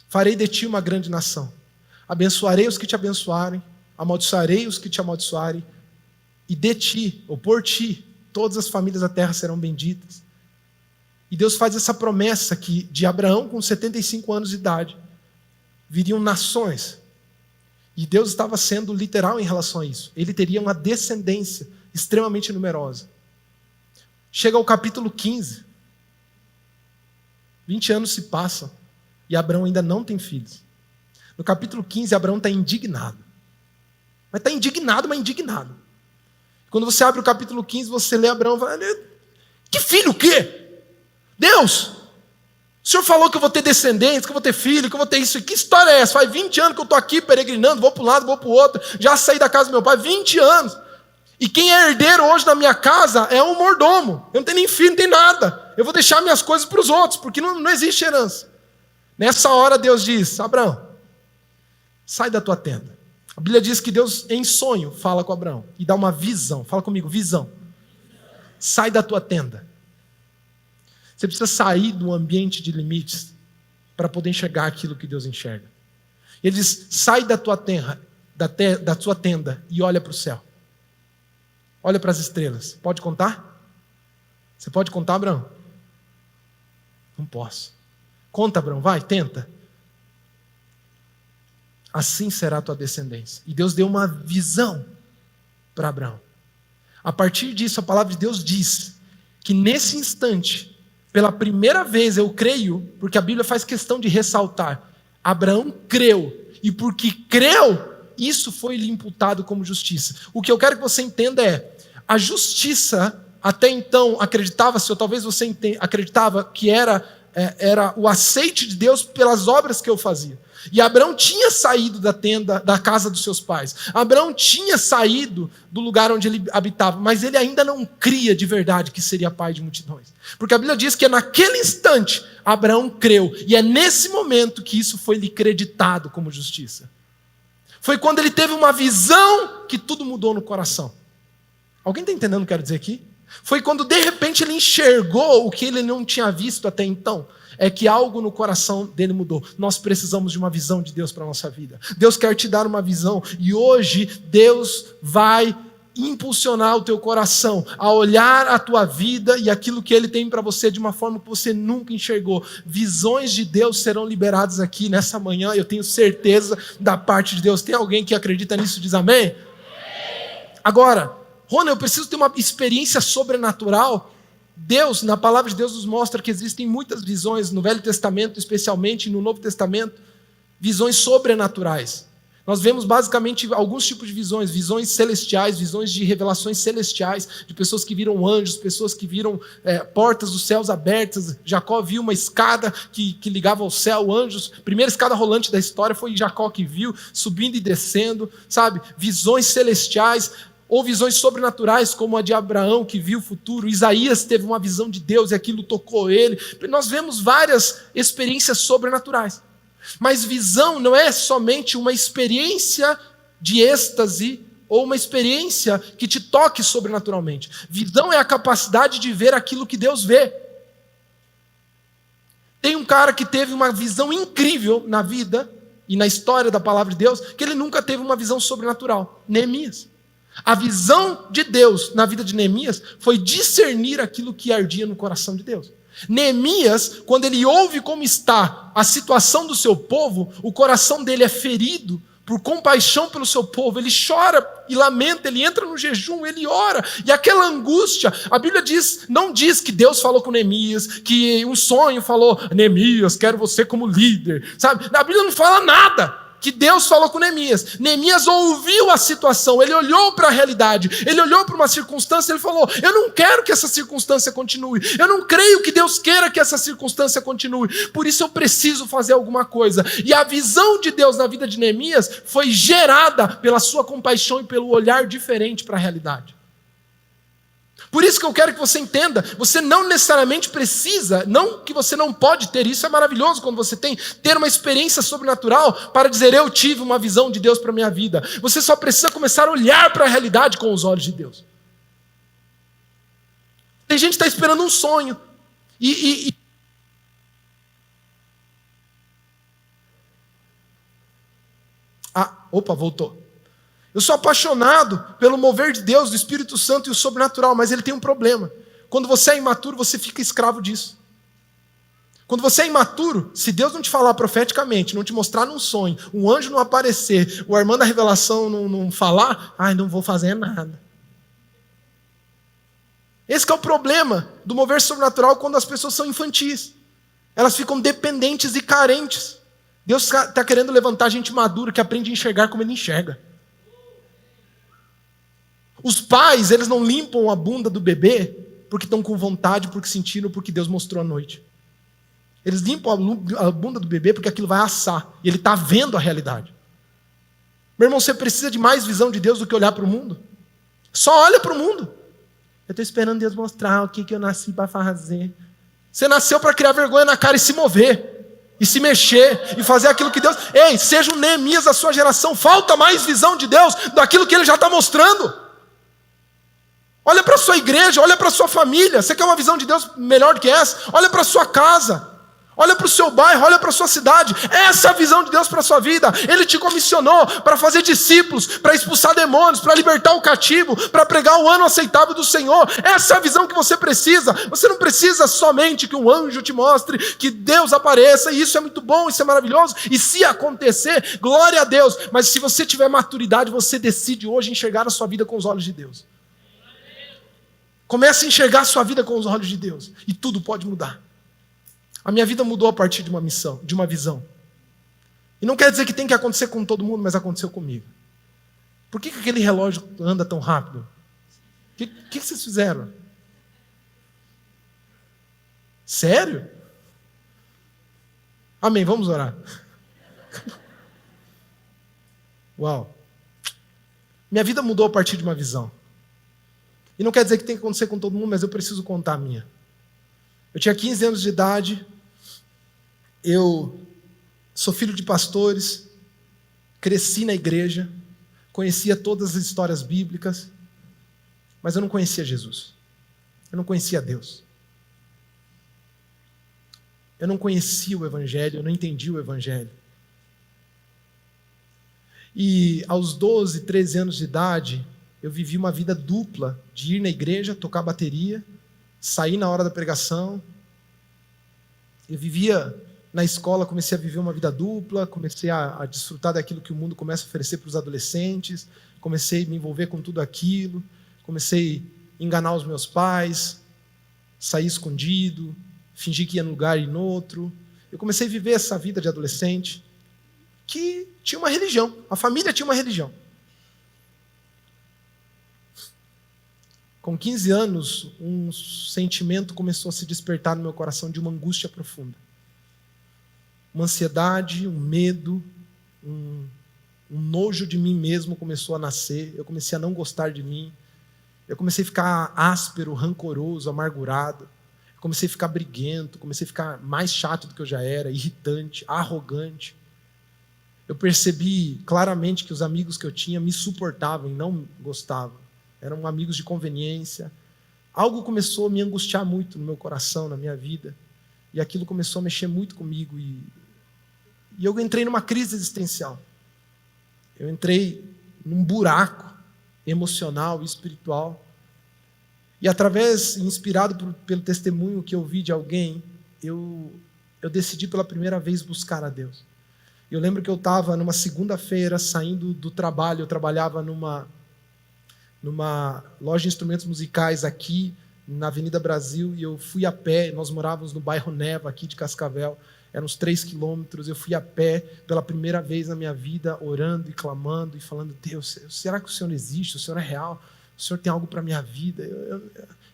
Speaker 1: Farei de ti uma grande nação. Abençoarei os que te abençoarem, amaldiçoarei os que te amaldiçoarem, e de ti, ou por ti, todas as famílias da terra serão benditas. E Deus faz essa promessa que de Abraão, com 75 anos de idade, viriam nações. E Deus estava sendo literal em relação a isso. Ele teria uma descendência extremamente numerosa. Chega ao capítulo 15. 20 anos se passam e Abraão ainda não tem filhos. No capítulo 15, Abraão está indignado. Mas está indignado, mas indignado. Quando você abre o capítulo 15, você lê Abraão e fala: que filho o quê? Deus, o Senhor falou que eu vou ter descendentes, que eu vou ter filho, que eu vou ter isso. Que história é essa? Faz 20 anos que eu estou aqui peregrinando, vou para um lado, vou para o outro. Já saí da casa do meu pai, 20 anos. E quem é herdeiro hoje na minha casa é um mordomo. Eu não tenho nem filho, não tenho nada. Eu vou deixar minhas coisas para os outros, porque não existe herança. Nessa hora Deus diz: Abraão, sai da tua tenda. A Bíblia diz que Deus, em sonho, fala com Abraão e dá uma visão. Fala comigo, visão. Sai da tua tenda. Você precisa sair do ambiente de limites para poder enxergar aquilo que Deus enxerga. Ele diz: sai da tua terra, da tua tenda e olha para o céu. Olha para as estrelas. Pode contar? Você pode contar, Abraão? Não posso. Conta, Abraão, vai, tenta. Assim será a tua descendência. E Deus deu uma visão para Abraão. A partir disso, a palavra de Deus diz que nesse instante, pela primeira vez, eu creio, porque a Bíblia faz questão de ressaltar, Abraão creu, e porque creu, isso foi lhe imputado como justiça. O que eu quero que você entenda é, a justiça, até então, acreditava-se, ou talvez você acreditava que era o aceite de Deus pelas obras que eu fazia. E Abraão tinha saído da tenda, da casa dos seus pais. Abraão tinha saído do lugar onde ele habitava, mas ele ainda não cria de verdade que seria pai de multidões. Porque a Bíblia diz que naquele instante Abraão creu, e é nesse momento que isso foi lhe creditado como justiça. Foi quando ele teve uma visão que tudo mudou no coração. Alguém está entendendo o que eu quero dizer aqui? Foi quando de repente ele enxergou o que ele não tinha visto até então. É que algo no coração dele mudou. Nós precisamos de uma visão de Deus para a nossa vida. Deus quer te dar uma visão. E hoje Deus vai impulsionar o teu coração a olhar a tua vida e aquilo que Ele tem para você de uma forma que você nunca enxergou. Visões de Deus serão liberadas aqui nessa manhã. Eu tenho certeza da parte de Deus. Tem alguém que acredita nisso e diz amém? Agora, Rony, eu preciso ter uma experiência sobrenatural. Deus, na palavra de Deus, nos mostra que existem muitas visões, no Velho Testamento especialmente, e no Novo Testamento, visões sobrenaturais. Nós vemos basicamente alguns tipos de visões, visões celestiais, visões de revelações celestiais, de pessoas que viram anjos, pessoas que viram portas dos céus abertas. Jacó viu uma escada que ligava ao céu, anjos. A primeira escada rolante da história foi Jacó que viu, subindo e descendo, sabe? Visões celestiais, ou visões sobrenaturais, como a de Abraão, que viu o futuro. Isaías teve uma visão de Deus e aquilo tocou ele. Nós vemos várias experiências sobrenaturais. Mas visão não é somente uma experiência de êxtase ou uma experiência que te toque sobrenaturalmente. Visão é a capacidade de ver aquilo que Deus vê. Tem um cara que teve uma visão incrível na vida e na história da palavra de Deus, que ele nunca teve uma visão sobrenatural. Neemias. A visão de Deus na vida de Neemias foi discernir aquilo que ardia no coração de Deus. Neemias, quando ele ouve como está a situação do seu povo, o coração dele é ferido por compaixão pelo seu povo, ele chora e lamenta, ele entra no jejum, ele ora, e aquela angústia, a Bíblia não diz que Deus falou com Neemias, que um sonho falou, Neemias, quero você como líder, sabe? A Bíblia não fala nada que Deus falou com Neemias. Neemias ouviu a situação, ele olhou para a realidade, ele olhou para uma circunstância, ele falou, eu não quero que essa circunstância continue, eu não creio que Deus queira que essa circunstância continue, por isso eu preciso fazer alguma coisa. E a visão de Deus na vida de Neemias foi gerada pela sua compaixão e pelo olhar diferente para a realidade. Por isso que eu quero que você entenda, você não necessariamente precisa, não que você não pode ter, isso é maravilhoso quando você ter uma experiência sobrenatural para dizer, eu tive uma visão de Deus para a minha vida. Você só precisa começar a olhar para a realidade com os olhos de Deus. Tem gente que está esperando um sonho, Opa, voltou. Eu sou apaixonado pelo mover de Deus, do Espírito Santo e o sobrenatural, mas ele tem um problema. Quando você é imaturo, você fica escravo disso. Quando você é imaturo, se Deus não te falar profeticamente, não te mostrar num sonho, um anjo não aparecer, o irmão da revelação não falar, não vou fazer nada. Esse que é o problema do mover sobrenatural quando as pessoas são infantis. Elas ficam dependentes e carentes. Deus está querendo levantar gente madura que aprende a enxergar como ele enxerga. Os pais, eles não limpam a bunda do bebê porque estão com vontade, porque sentiram, porque Deus mostrou à noite. Eles limpam a bunda do bebê porque aquilo vai assar. E ele está vendo a realidade. Meu irmão, você precisa de mais visão de Deus do que olhar para o mundo? Só olha para o mundo. Eu estou esperando Deus mostrar o que eu nasci para fazer. Você nasceu para criar vergonha na cara e se mover. E se mexer. E fazer aquilo que Deus... Ei, seja um Neemias da sua geração. Falta mais visão de Deus daquilo que Ele já está mostrando. Olha para a sua igreja, olha para a sua família. Você quer uma visão de Deus melhor do que essa? Olha para a sua casa, olha para o seu bairro, olha para a sua cidade. Essa é a visão de Deus para a sua vida. Ele te comissionou para fazer discípulos, para expulsar demônios, para libertar o cativo, para pregar o ano aceitável do Senhor. Essa é a visão que você precisa. Você não precisa somente que um anjo te mostre, que Deus apareça, e isso é muito bom, isso é maravilhoso, e se acontecer, glória a Deus. Mas se você tiver maturidade, você decide hoje enxergar a sua vida com os olhos de Deus. Comece a enxergar a sua vida com os olhos de Deus. E tudo pode mudar. A minha vida mudou a partir de uma missão, de uma visão. E não quer dizer que tem que acontecer com todo mundo, mas aconteceu comigo. Por que aquele relógio anda tão rápido? O que vocês fizeram? Sério? Amém, vamos orar. Uau. Minha vida mudou a partir de uma visão. E não quer dizer que tem que acontecer com todo mundo, mas eu preciso contar a minha. Eu tinha 15 anos de idade, eu sou filho de pastores, cresci na igreja, conhecia todas as histórias bíblicas, mas eu não conhecia Jesus. Eu não conhecia Deus. Eu não conhecia o Evangelho, eu não entendia o Evangelho. E aos 12, 13 anos de idade, eu vivi uma vida dupla, de ir na igreja, tocar bateria, sair na hora da pregação. Eu vivia na escola, comecei a viver uma vida dupla, comecei a desfrutar daquilo que o mundo começa a oferecer para os adolescentes, comecei a me envolver com tudo aquilo, comecei a enganar os meus pais, sair escondido, fingir que ia num lugar e no outro. Eu comecei a viver essa vida de adolescente, que tinha uma religião, a família tinha uma religião. Com 15 anos, um sentimento começou a se despertar no meu coração de uma angústia profunda. Uma ansiedade, um medo, um nojo de mim mesmo começou a nascer. Eu comecei a não gostar de mim. Eu comecei a ficar áspero, rancoroso, amargurado. Eu comecei a ficar briguento, comecei a ficar mais chato do que eu já era, irritante, arrogante. Eu percebi claramente que os amigos que eu tinha me suportavam e não gostavam. Eram amigos de conveniência. Algo começou a me angustiar muito no meu coração, na minha vida. E aquilo começou a mexer muito comigo. E eu entrei numa crise existencial. Eu entrei num buraco emocional e espiritual. E através, inspirado pelo testemunho que eu vi de alguém, eu decidi pela primeira vez buscar a Deus. Eu lembro que eu estava numa segunda-feira saindo do trabalho, eu trabalhava numa loja de instrumentos musicais aqui na Avenida Brasil, e eu fui a pé. Nós morávamos no bairro Neva, aqui de Cascavel, eram uns 3 quilômetros. Eu fui a pé pela primeira vez na minha vida, orando e clamando e falando: Deus, será que o Senhor existe? O Senhor é real? O Senhor tem algo para a minha vida?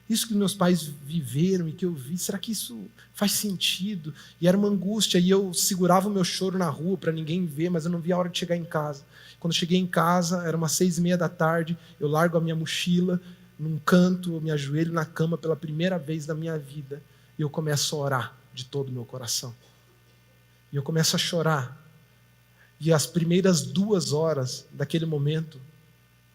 Speaker 1: Isso que meus pais viveram e que eu vi, será que isso faz sentido? E era uma angústia, e eu segurava o meu choro na rua para ninguém ver, mas eu não via a hora de chegar em casa. Quando eu cheguei em casa, era umas 6:30 da tarde, eu largo a minha mochila num canto, eu me ajoelho na cama pela primeira vez na minha vida, e eu começo a orar de todo o meu coração. E eu começo a chorar. E as primeiras 2 horas daquele momento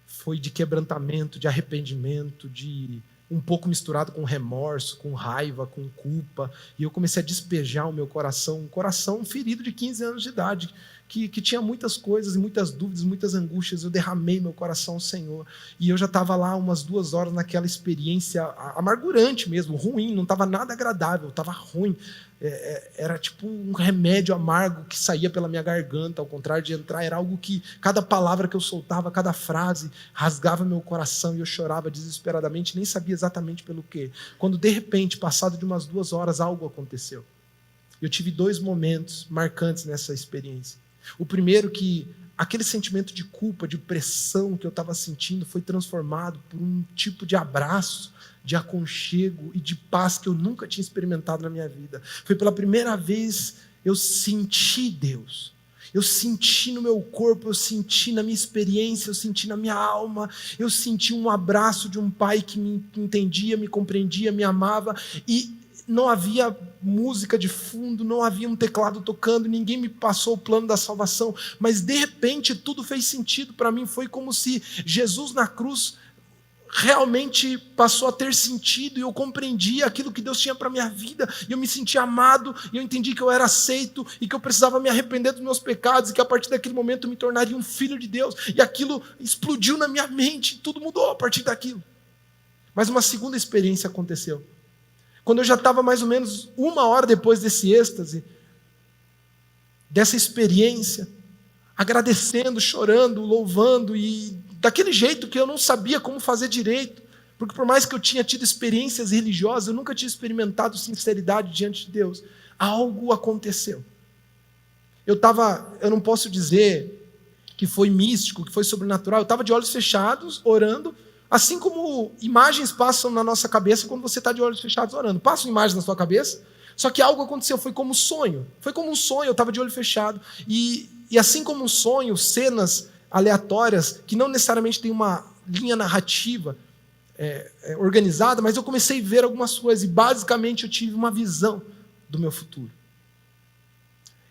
Speaker 1: foi de quebrantamento, de arrependimento, de um pouco misturado com remorso, com raiva, com culpa. E eu comecei a despejar o meu coração, um coração ferido de 15 anos de idade, que tinha muitas coisas, muitas dúvidas, muitas angústias. Eu derramei meu coração ao Senhor. E eu já estava lá umas 2 horas naquela experiência amargurante mesmo, ruim, não estava nada agradável, estava ruim. Era tipo um remédio amargo que saía pela minha garganta, ao contrário de entrar, era algo que cada palavra que eu soltava, cada frase, rasgava meu coração, e eu chorava desesperadamente, nem sabia exatamente pelo quê. Quando de repente, passado de umas 2 horas, algo aconteceu. Eu tive 2 momentos marcantes nessa experiência. O primeiro, que aquele sentimento de culpa, de pressão que eu estava sentindo foi transformado por um tipo de abraço, de aconchego e de paz que eu nunca tinha experimentado na minha vida. Foi pela primeira vez eu senti Deus. Eu senti no meu corpo, eu senti na minha experiência, eu senti na minha alma, eu senti um abraço de um pai que me entendia, me compreendia, me amava, e não havia música de fundo, não havia um teclado tocando, ninguém me passou o plano da salvação, mas de repente tudo fez sentido para mim. Foi como se Jesus na cruz realmente passou a ter sentido, e eu compreendi aquilo que Deus tinha para a minha vida, e eu me senti amado, e eu entendi que eu era aceito, e que eu precisava me arrepender dos meus pecados, e que a partir daquele momento eu me tornaria um filho de Deus, e aquilo explodiu na minha mente, tudo mudou a partir daquilo. Mas uma segunda experiência aconteceu. Quando eu já estava mais ou menos 1 hora depois desse êxtase, dessa experiência, agradecendo, chorando, louvando, e daquele jeito que eu não sabia como fazer direito, porque por mais que eu tinha tido experiências religiosas, eu nunca tinha experimentado sinceridade diante de Deus. Algo aconteceu. Eu não posso dizer que foi místico, que foi sobrenatural, eu estava de olhos fechados, orando, assim como imagens passam na nossa cabeça quando você está de olhos fechados orando. Passam imagens na sua cabeça, só que algo aconteceu, foi como um sonho. Foi como um sonho, eu estava de olho fechado. E assim como um sonho, cenas aleatórias, que não necessariamente tem uma linha narrativa organizada, mas eu comecei a ver algumas coisas, e basicamente eu tive uma visão do meu futuro.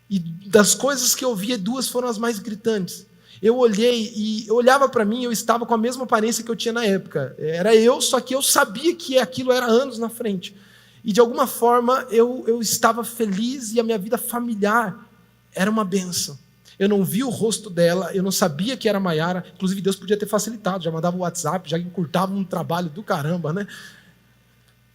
Speaker 1: E das coisas que eu via, 2 foram as mais gritantes. Eu olhei e eu olhava para mim, eu estava com a mesma aparência que eu tinha na época. Era eu, só que eu sabia que aquilo era anos na frente. E de alguma forma eu estava feliz, e a minha vida familiar era uma bênção. Eu não vi o rosto dela, eu não sabia que era Maiara. Inclusive Deus podia ter facilitado, já mandava o WhatsApp, já encurtava um trabalho do caramba, né?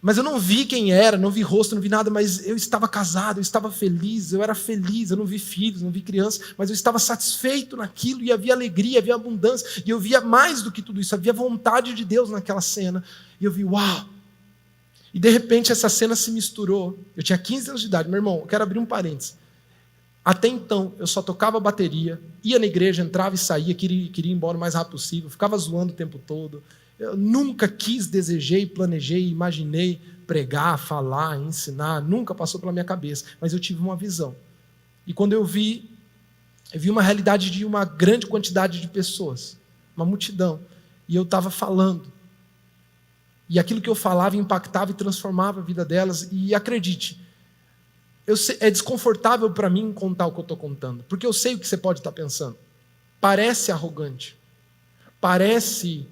Speaker 1: Mas eu não vi quem era, não vi rosto, não vi nada, mas eu estava casado, eu estava feliz, eu era feliz, eu não vi filhos, não vi crianças, mas eu estava satisfeito naquilo, e havia alegria, havia abundância, e eu via mais do que tudo isso, havia vontade de Deus naquela cena, e eu vi, uau! E de repente essa cena se misturou. Eu tinha 15 anos de idade, meu irmão, eu quero abrir um parênteses. Até então, eu só tocava bateria, ia na igreja, entrava e saía, queria ir embora o mais rápido possível, ficava zoando o tempo todo. Eu nunca desejei, planejei, imaginei pregar, falar, ensinar, nunca passou pela minha cabeça, mas eu tive uma visão. E quando eu vi uma realidade de uma grande quantidade de pessoas, uma multidão, e eu estava falando. E aquilo que eu falava impactava e transformava a vida delas, e acredite, é desconfortável para mim contar o que eu estou contando, porque eu sei o que você pode estar pensando. Parece arrogante, parece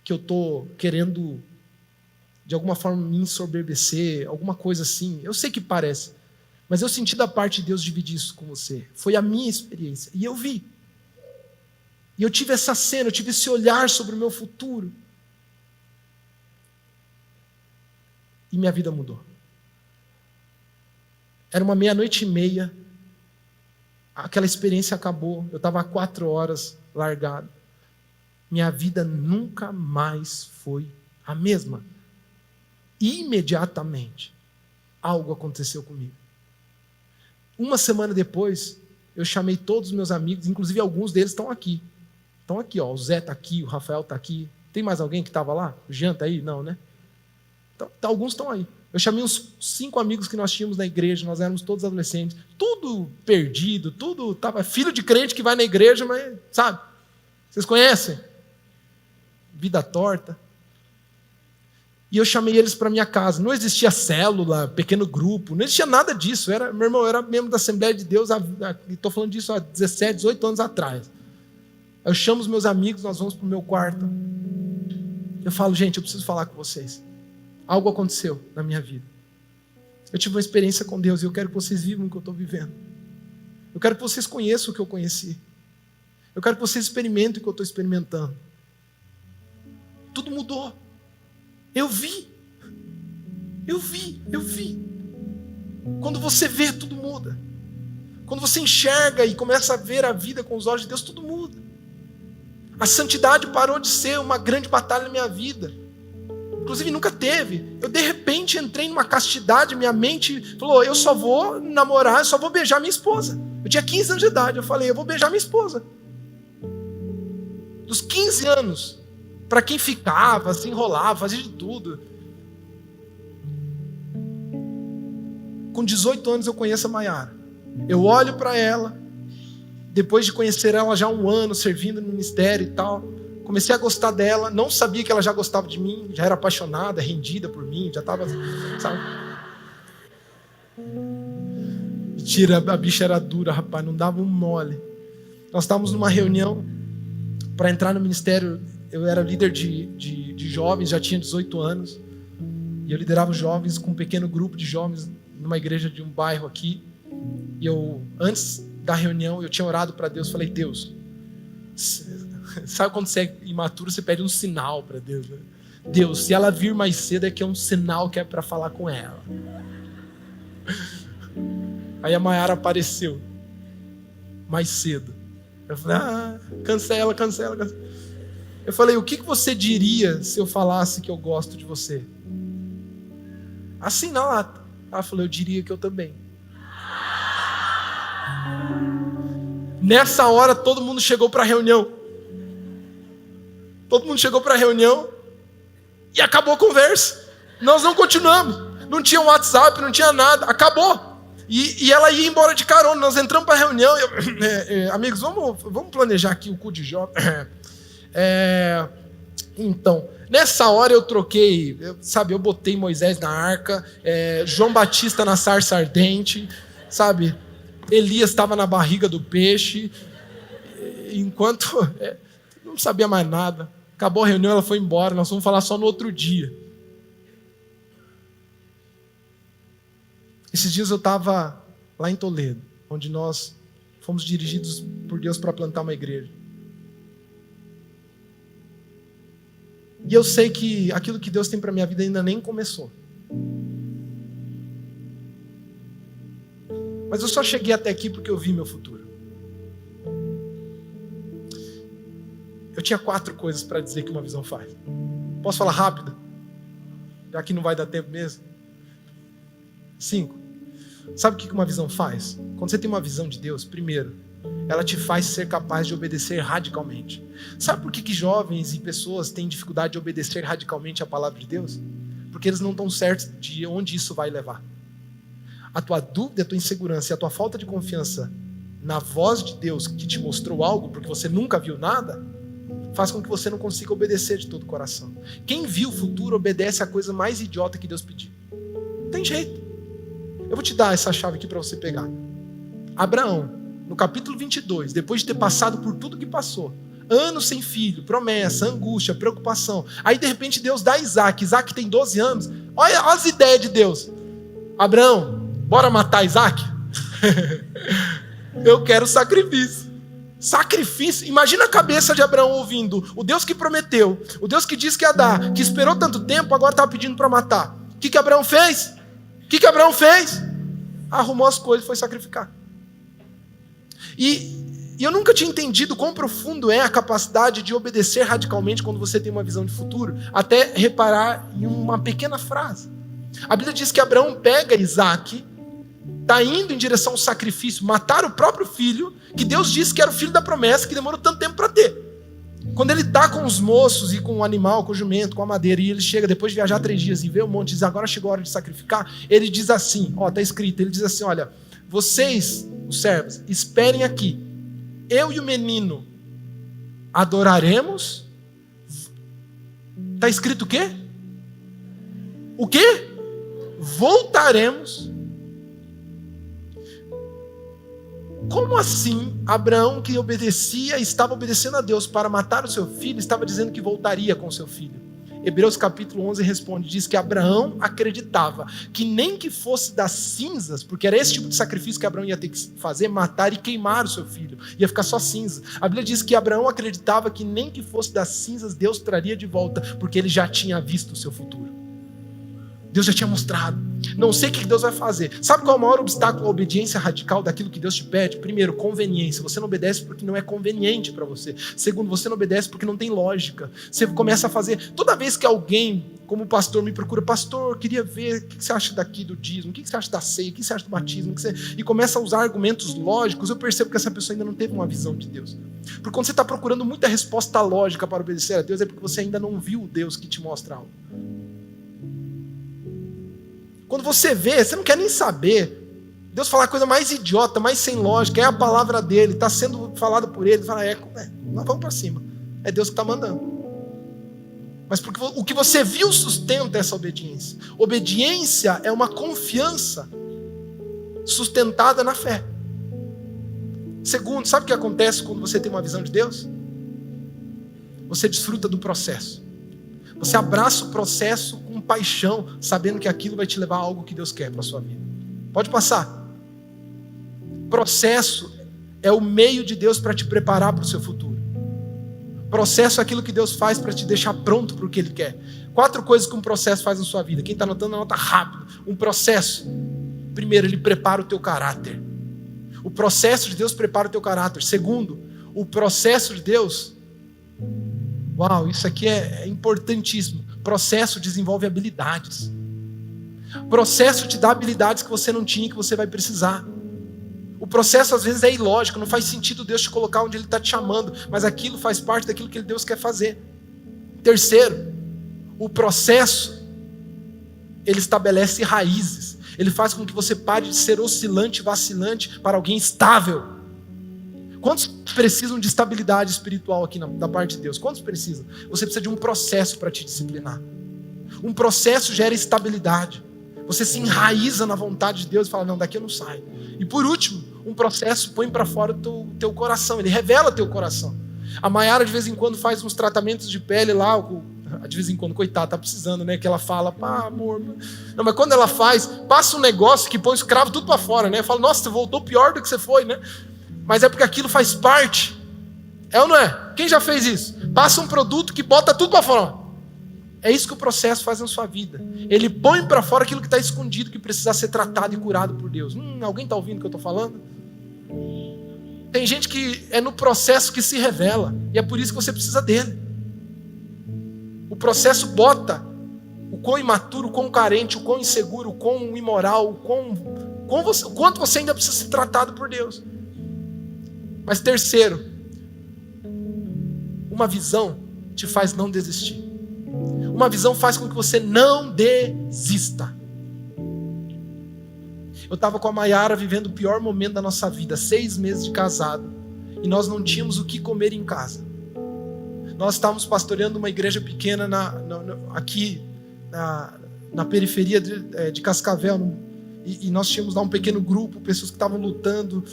Speaker 1: que eu estou querendo, de alguma forma, me ensoberbecer, alguma coisa assim. Eu sei que parece, mas eu senti da parte de Deus dividir isso com você. Foi a minha experiência, e eu vi. E eu tive essa cena, eu tive esse olhar sobre o meu futuro. e minha vida mudou. Era uma 00:30, aquela experiência acabou, eu estava há 4 horas largado. Minha vida nunca mais foi a mesma. Imediatamente, algo aconteceu comigo. Uma semana depois, eu chamei todos os meus amigos, inclusive alguns deles estão aqui. Estão aqui, ó. O Zé está aqui, o Rafael está aqui. Tem mais alguém que estava lá? O Jean está aí? Não, né? Então, alguns estão aí. Eu chamei uns 5 amigos que nós tínhamos na igreja, nós éramos todos adolescentes, tudo perdido, tudo estava filho de crente que vai na igreja, mas, sabe? Vocês conhecem? Vida torta. E eu chamei eles para minha casa. Não existia célula, pequeno grupo, não existia nada disso. Meu irmão, eu era membro da Assembleia de Deus, estou falando disso há 17, 18 anos atrás. Eu chamo os meus amigos, nós vamos para o meu quarto. Eu falo, gente, eu preciso falar com vocês. Algo aconteceu na minha vida. Eu tive uma experiência com Deus e eu quero que vocês vivam o que eu estou vivendo. Eu quero que vocês conheçam o que eu conheci. Eu quero que vocês experimentem o que eu estou experimentando. Tudo mudou. Eu vi. Quando você vê, tudo muda. Quando você enxerga e começa a ver a vida com os olhos de Deus, tudo muda. A santidade parou de ser uma grande batalha na minha vida. Inclusive nunca teve. Eu de repente entrei numa castidade, minha mente falou, eu só vou namorar, eu só vou beijar minha esposa. Eu tinha 15 anos de idade, eu falei, eu vou beijar minha esposa. Dos 15 anos, para quem ficava, se enrolava, fazia de tudo. Com 18 anos eu conheço a Maiara. Eu olho para ela, depois de conhecer ela já há 1 ano, servindo no ministério e tal, comecei a gostar dela, não sabia que ela já gostava de mim, já era apaixonada, rendida por mim, já estava, sabe? Mentira, a bicha era dura, rapaz, não dava um mole. Nós estávamos numa reunião para entrar no ministério, eu era líder de jovens, já tinha 18 anos, e eu liderava os jovens com um pequeno grupo de jovens numa igreja de um bairro aqui, e eu, antes da reunião, eu tinha orado para Deus, falei, Deus, sabe quando você é imaturo, você pede um sinal para Deus, né? Deus, se ela vir mais cedo, é que é um sinal que é para falar com ela. Aí a Maiara apareceu mais cedo. Eu falei, cancela. Eu falei, o que você diria se eu falasse que eu gosto de você? Assim na lata. Ela falou, eu diria que eu também. Nessa hora todo mundo chegou para a reunião. Todo mundo chegou para a reunião e acabou a conversa. Nós não continuamos. Não tinha WhatsApp, não tinha nada. Acabou. E ela ia embora de carona. Nós entramos para a reunião. Amigos, vamos planejar aqui o cu de Jó. Então, nessa hora eu troquei, eu botei Moisés na arca, João Batista na sarça ardente, sabe? Elias estava na barriga do peixe, enquanto não sabia mais nada. Acabou a reunião, ela foi embora, nós vamos falar só no outro dia. Esses dias eu estava lá em Toledo, onde nós fomos dirigidos por Deus para plantar uma igreja. E eu sei que aquilo que Deus tem para minha vida ainda nem começou. Mas eu só cheguei até aqui porque eu vi meu futuro. Eu tinha 4 coisas para dizer que uma visão faz. Posso falar rápido? Já que não vai dar tempo mesmo. 5. Sabe o que uma visão faz? Quando você tem uma visão de Deus, primeiro, ela te faz ser capaz de obedecer radicalmente. Sabe por que jovens e pessoas têm dificuldade de obedecer radicalmente a palavra de Deus? Porque eles não estão certos de onde isso vai levar. A tua dúvida, a tua insegurança e a tua falta de confiança na voz de Deus que te mostrou algo, porque você nunca viu nada, faz com que você não consiga obedecer de todo o coração. Quem viu o futuro obedece a coisa mais idiota que Deus pediu. Não tem jeito. Eu vou te dar essa chave aqui para você pegar. Abraão, no capítulo 22, depois de ter passado por tudo que passou, anos sem filho, promessa, angústia, preocupação, aí de repente Deus dá Isaac. Isaac tem 12 anos. Olha as ideias de Deus. Abraão, bora matar Isaac? Eu quero sacrifício. Sacrifício. Imagina a cabeça de Abraão ouvindo o Deus que prometeu, o Deus que disse que ia dar, que esperou tanto tempo, agora está pedindo para matar. que Abraão fez? O que Abraão fez? Arrumou as coisas e foi sacrificar. E eu nunca tinha entendido quão profundo é a capacidade de obedecer radicalmente quando você tem uma visão de futuro, até reparar em uma pequena frase. A Bíblia diz que Abraão pega Isaac, está indo em direção ao sacrifício, matar o próprio filho, que Deus disse que era o filho da promessa, que demorou tanto tempo para ter. Quando ele está com os moços e com o animal, com o jumento, com a madeira, e ele chega depois de viajar 3 dias e vê o monte e diz, agora chegou a hora de sacrificar, ele diz assim, está escrito, ele diz assim, olha, vocês, os servos, esperem aqui, eu e o menino adoraremos. Está escrito o quê? O quê? Voltaremos. Como assim Abraão, que obedecia, estava obedecendo a Deus para matar o seu filho, estava dizendo que voltaria com o seu filho? Hebreus capítulo 11 responde, diz que Abraão acreditava que nem que fosse das cinzas, porque era esse tipo de sacrifício que Abraão ia ter que fazer, matar e queimar o seu filho, ia ficar só cinza. A Bíblia diz que Abraão acreditava que nem que fosse das cinzas Deus traria de volta, porque ele já tinha visto o seu futuro. Deus já tinha mostrado. Não sei o que Deus vai fazer. Sabe qual é o maior obstáculo à obediência radical daquilo que Deus te pede? Primeiro, conveniência. Você não obedece porque não é conveniente para você. Segundo, você não obedece porque não tem lógica. Você começa a fazer... Toda vez que alguém, como pastor, me procura, pastor, queria ver o que você acha daqui do dízimo, o que você acha da ceia, o que você acha do batismo, e começa a usar argumentos lógicos, eu percebo que essa pessoa ainda não teve uma visão de Deus. Porque quando você está procurando muita resposta lógica para obedecer a Deus, é porque você ainda não viu o Deus que te mostra algo. Quando você vê, você não quer nem saber. Deus fala a coisa mais idiota, mais sem lógica, é a palavra dele, está sendo falado por ele. Fala, nós vamos para cima. É Deus que está mandando. Mas porque o que você viu sustenta essa obediência. Obediência é uma confiança sustentada na fé. Segundo, sabe o que acontece quando você tem uma visão de Deus? Você desfruta do processo. Você abraça o processo com paixão, sabendo que aquilo vai te levar a algo que Deus quer para a sua vida. Pode passar. Processo é o meio de Deus para te preparar para o seu futuro. Processo é aquilo que Deus faz para te deixar pronto para o que Ele quer. 4 coisas que um processo faz na sua vida. Quem está anotando, anota rápido. Um processo, primeiro, ele prepara o teu caráter. O processo de Deus prepara o teu caráter. Segundo, o processo de Deus... Uau, isso aqui é importantíssimo. Processo desenvolve habilidades. Processo te dá habilidades que você não tinha e que você vai precisar. O processo às vezes é ilógico, não faz sentido Deus te colocar onde Ele está te chamando, mas aquilo faz parte daquilo que Deus quer fazer. Terceiro, o processo, ele estabelece raízes. Ele faz com que você pare de ser oscilante, vacilante para alguém estável. Quantos precisam de estabilidade espiritual aqui da parte de Deus? Quantos precisam? Você precisa de um processo para te disciplinar. Um processo gera estabilidade. Você se enraiza na vontade de Deus e fala, não, daqui eu não saio. E por último, um processo põe para fora o teu coração. Ele revela teu coração. A Maiara de vez em quando faz uns tratamentos de pele lá, de vez em quando, coitada, tá precisando, né? Que ela fala, amor. Não, mas quando ela faz, passa um negócio que põe os cravos tudo para fora, né? Fala, nossa, você voltou pior do que você foi, né? Mas é porque aquilo faz parte. É ou não é? Quem já fez isso? Passa um produto que bota tudo para fora. É isso que o processo faz na sua vida. Ele põe para fora aquilo que está escondido, que precisa ser tratado e curado por Deus. Alguém está ouvindo o que eu estou falando? Tem gente que é no processo que se revela. E é por isso que você precisa dele. O processo bota o quão imaturo, o quão carente, o quão inseguro, o quão imoral, o quanto você ainda precisa ser tratado por Deus. Mas terceiro, uma visão te faz não desistir. Uma visão faz com que você não desista. Eu estava com a Maiara vivendo o pior momento da nossa vida, 6 meses de casado, e nós não tínhamos o que comer em casa. Nós estávamos pastoreando uma igreja pequena aqui na periferia de Cascavel, e nós tínhamos lá um pequeno grupo, pessoas que estavam lutando.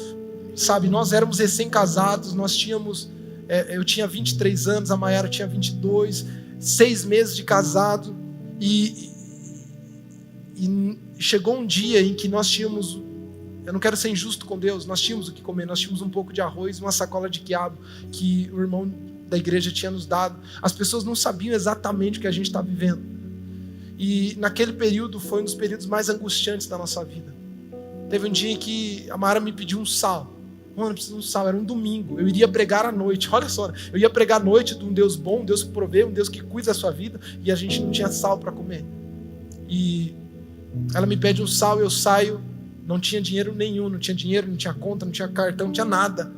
Speaker 1: Sabe, nós éramos recém-casados, eu tinha 23 anos, a Maiara tinha 22, 6 meses de casado, e chegou um dia em que nós tínhamos, eu não quero ser injusto com Deus, nós tínhamos o que comer, nós tínhamos um pouco de arroz, uma sacola de quiabo, que o irmão da igreja tinha nos dado. As pessoas não sabiam exatamente o que a gente está vivendo. E naquele período foi um dos períodos mais angustiantes da nossa vida. Teve um dia em que a Mara me pediu um sal. Mano, eu preciso de um sal. Era um domingo. Eu iria pregar à noite. Olha só, eu ia pregar à noite de um Deus bom, um Deus que provê, um Deus que cuida da sua vida. E a gente não tinha sal para comer. E ela me pede um sal, eu saio. Não tinha dinheiro nenhum. Não tinha dinheiro, não tinha conta, não tinha cartão, não tinha nada.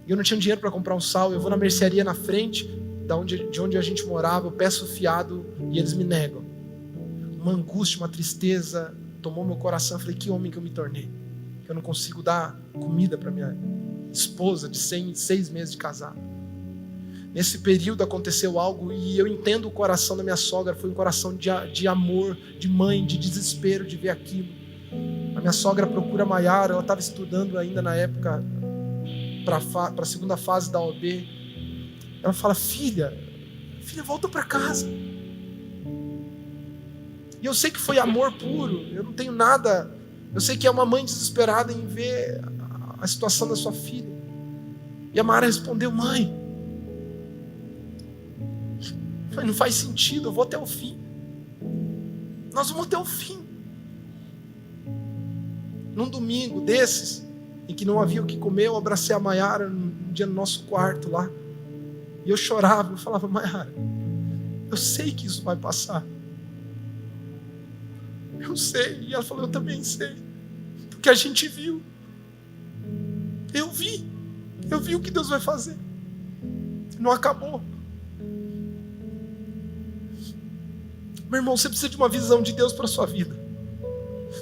Speaker 1: E eu não tinha dinheiro para comprar um sal. Eu vou na mercearia na frente de onde a gente morava. Eu peço fiado e eles me negam. Uma angústia, uma tristeza tomou meu coração. Eu falei, que homem que eu me tornei. Eu não consigo dar comida para minha esposa de 6 meses de casado. Nesse período aconteceu algo e eu entendo o coração da minha sogra. Foi um coração de amor, de mãe, de desespero de ver aquilo. A minha sogra procura a Maiara. Ela estava estudando ainda na época para a segunda fase da OAB. Ela fala, filha, volta para casa. E eu sei que foi amor puro. Eu não tenho nada. Eu sei que é uma mãe desesperada em ver a situação da sua filha. E a Mara respondeu, mãe, não faz sentido, eu vou até o fim. Nós vamos até o fim. Num domingo desses, em que não havia o que comer, eu abracei a Maiara um dia no nosso quarto lá. E eu chorava, eu falava, Maiara, eu sei que isso vai passar. Eu sei. E ela falou, eu também sei. Porque a gente viu. Eu vi o que Deus vai fazer. Não acabou. Meu irmão, você precisa de uma visão de Deus para a sua vida.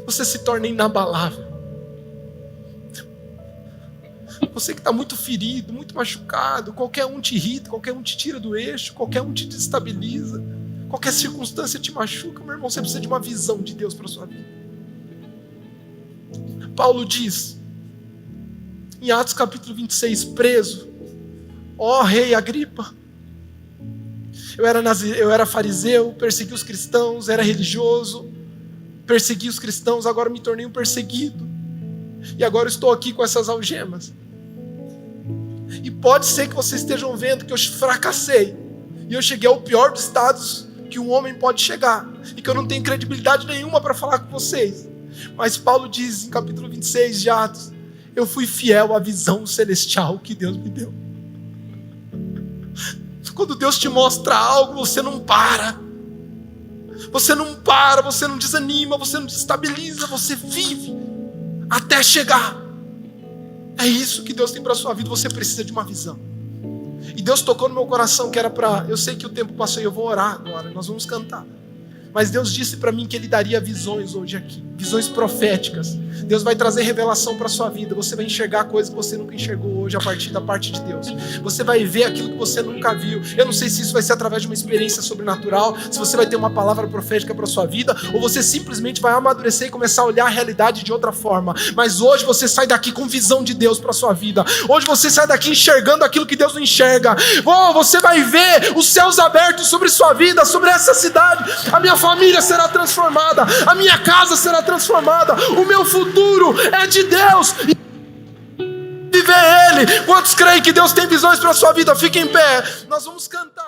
Speaker 1: Você se torna inabalável. Você que está muito ferido, muito machucado, qualquer um te irrita, qualquer um te tira do eixo, qualquer um te desestabiliza, qualquer circunstância te machuca, meu irmão, você precisa de uma visão de Deus para a sua vida. Paulo diz, em Atos capítulo 26, preso, ó rei Agripa, eu era fariseu, persegui os cristãos, era religioso, persegui os cristãos, agora me tornei um perseguido, e agora estou aqui com essas algemas. E pode ser que vocês estejam vendo que eu fracassei, e eu cheguei ao pior dos estados que um homem pode chegar, e que eu não tenho credibilidade nenhuma para falar com vocês. Mas Paulo diz em capítulo 26 de Atos, eu fui fiel à visão celestial que Deus me deu. Quando Deus te mostra algo, você não para. Você não desanima, você não desestabiliza, você vive até chegar. É isso que Deus tem para a sua vida, você precisa de uma visão. E Deus tocou no meu coração que era para... Eu sei que o tempo passou e eu vou orar agora, nós vamos cantar. Mas Deus disse para mim que Ele daria visões hoje aqui, visões proféticas. Deus vai trazer revelação para a sua vida. Você vai enxergar coisas que você nunca enxergou hoje a partir da parte de Deus. Você vai ver aquilo que você nunca viu. Eu não sei se isso vai ser através de uma experiência sobrenatural, se você vai ter uma palavra profética para a sua vida, ou você simplesmente vai amadurecer e começar a olhar a realidade de outra forma. Mas hoje você sai daqui com visão de Deus para a sua vida. Hoje você sai daqui enxergando aquilo que Deus não enxerga. Você vai ver os céus abertos sobre sua vida, sobre essa cidade. A minha família será transformada, a minha casa será transformada, o meu futuro é de Deus. Viver Ele. Quantos creem que Deus tem visões para a sua vida? Fiquem em pé, nós vamos cantar.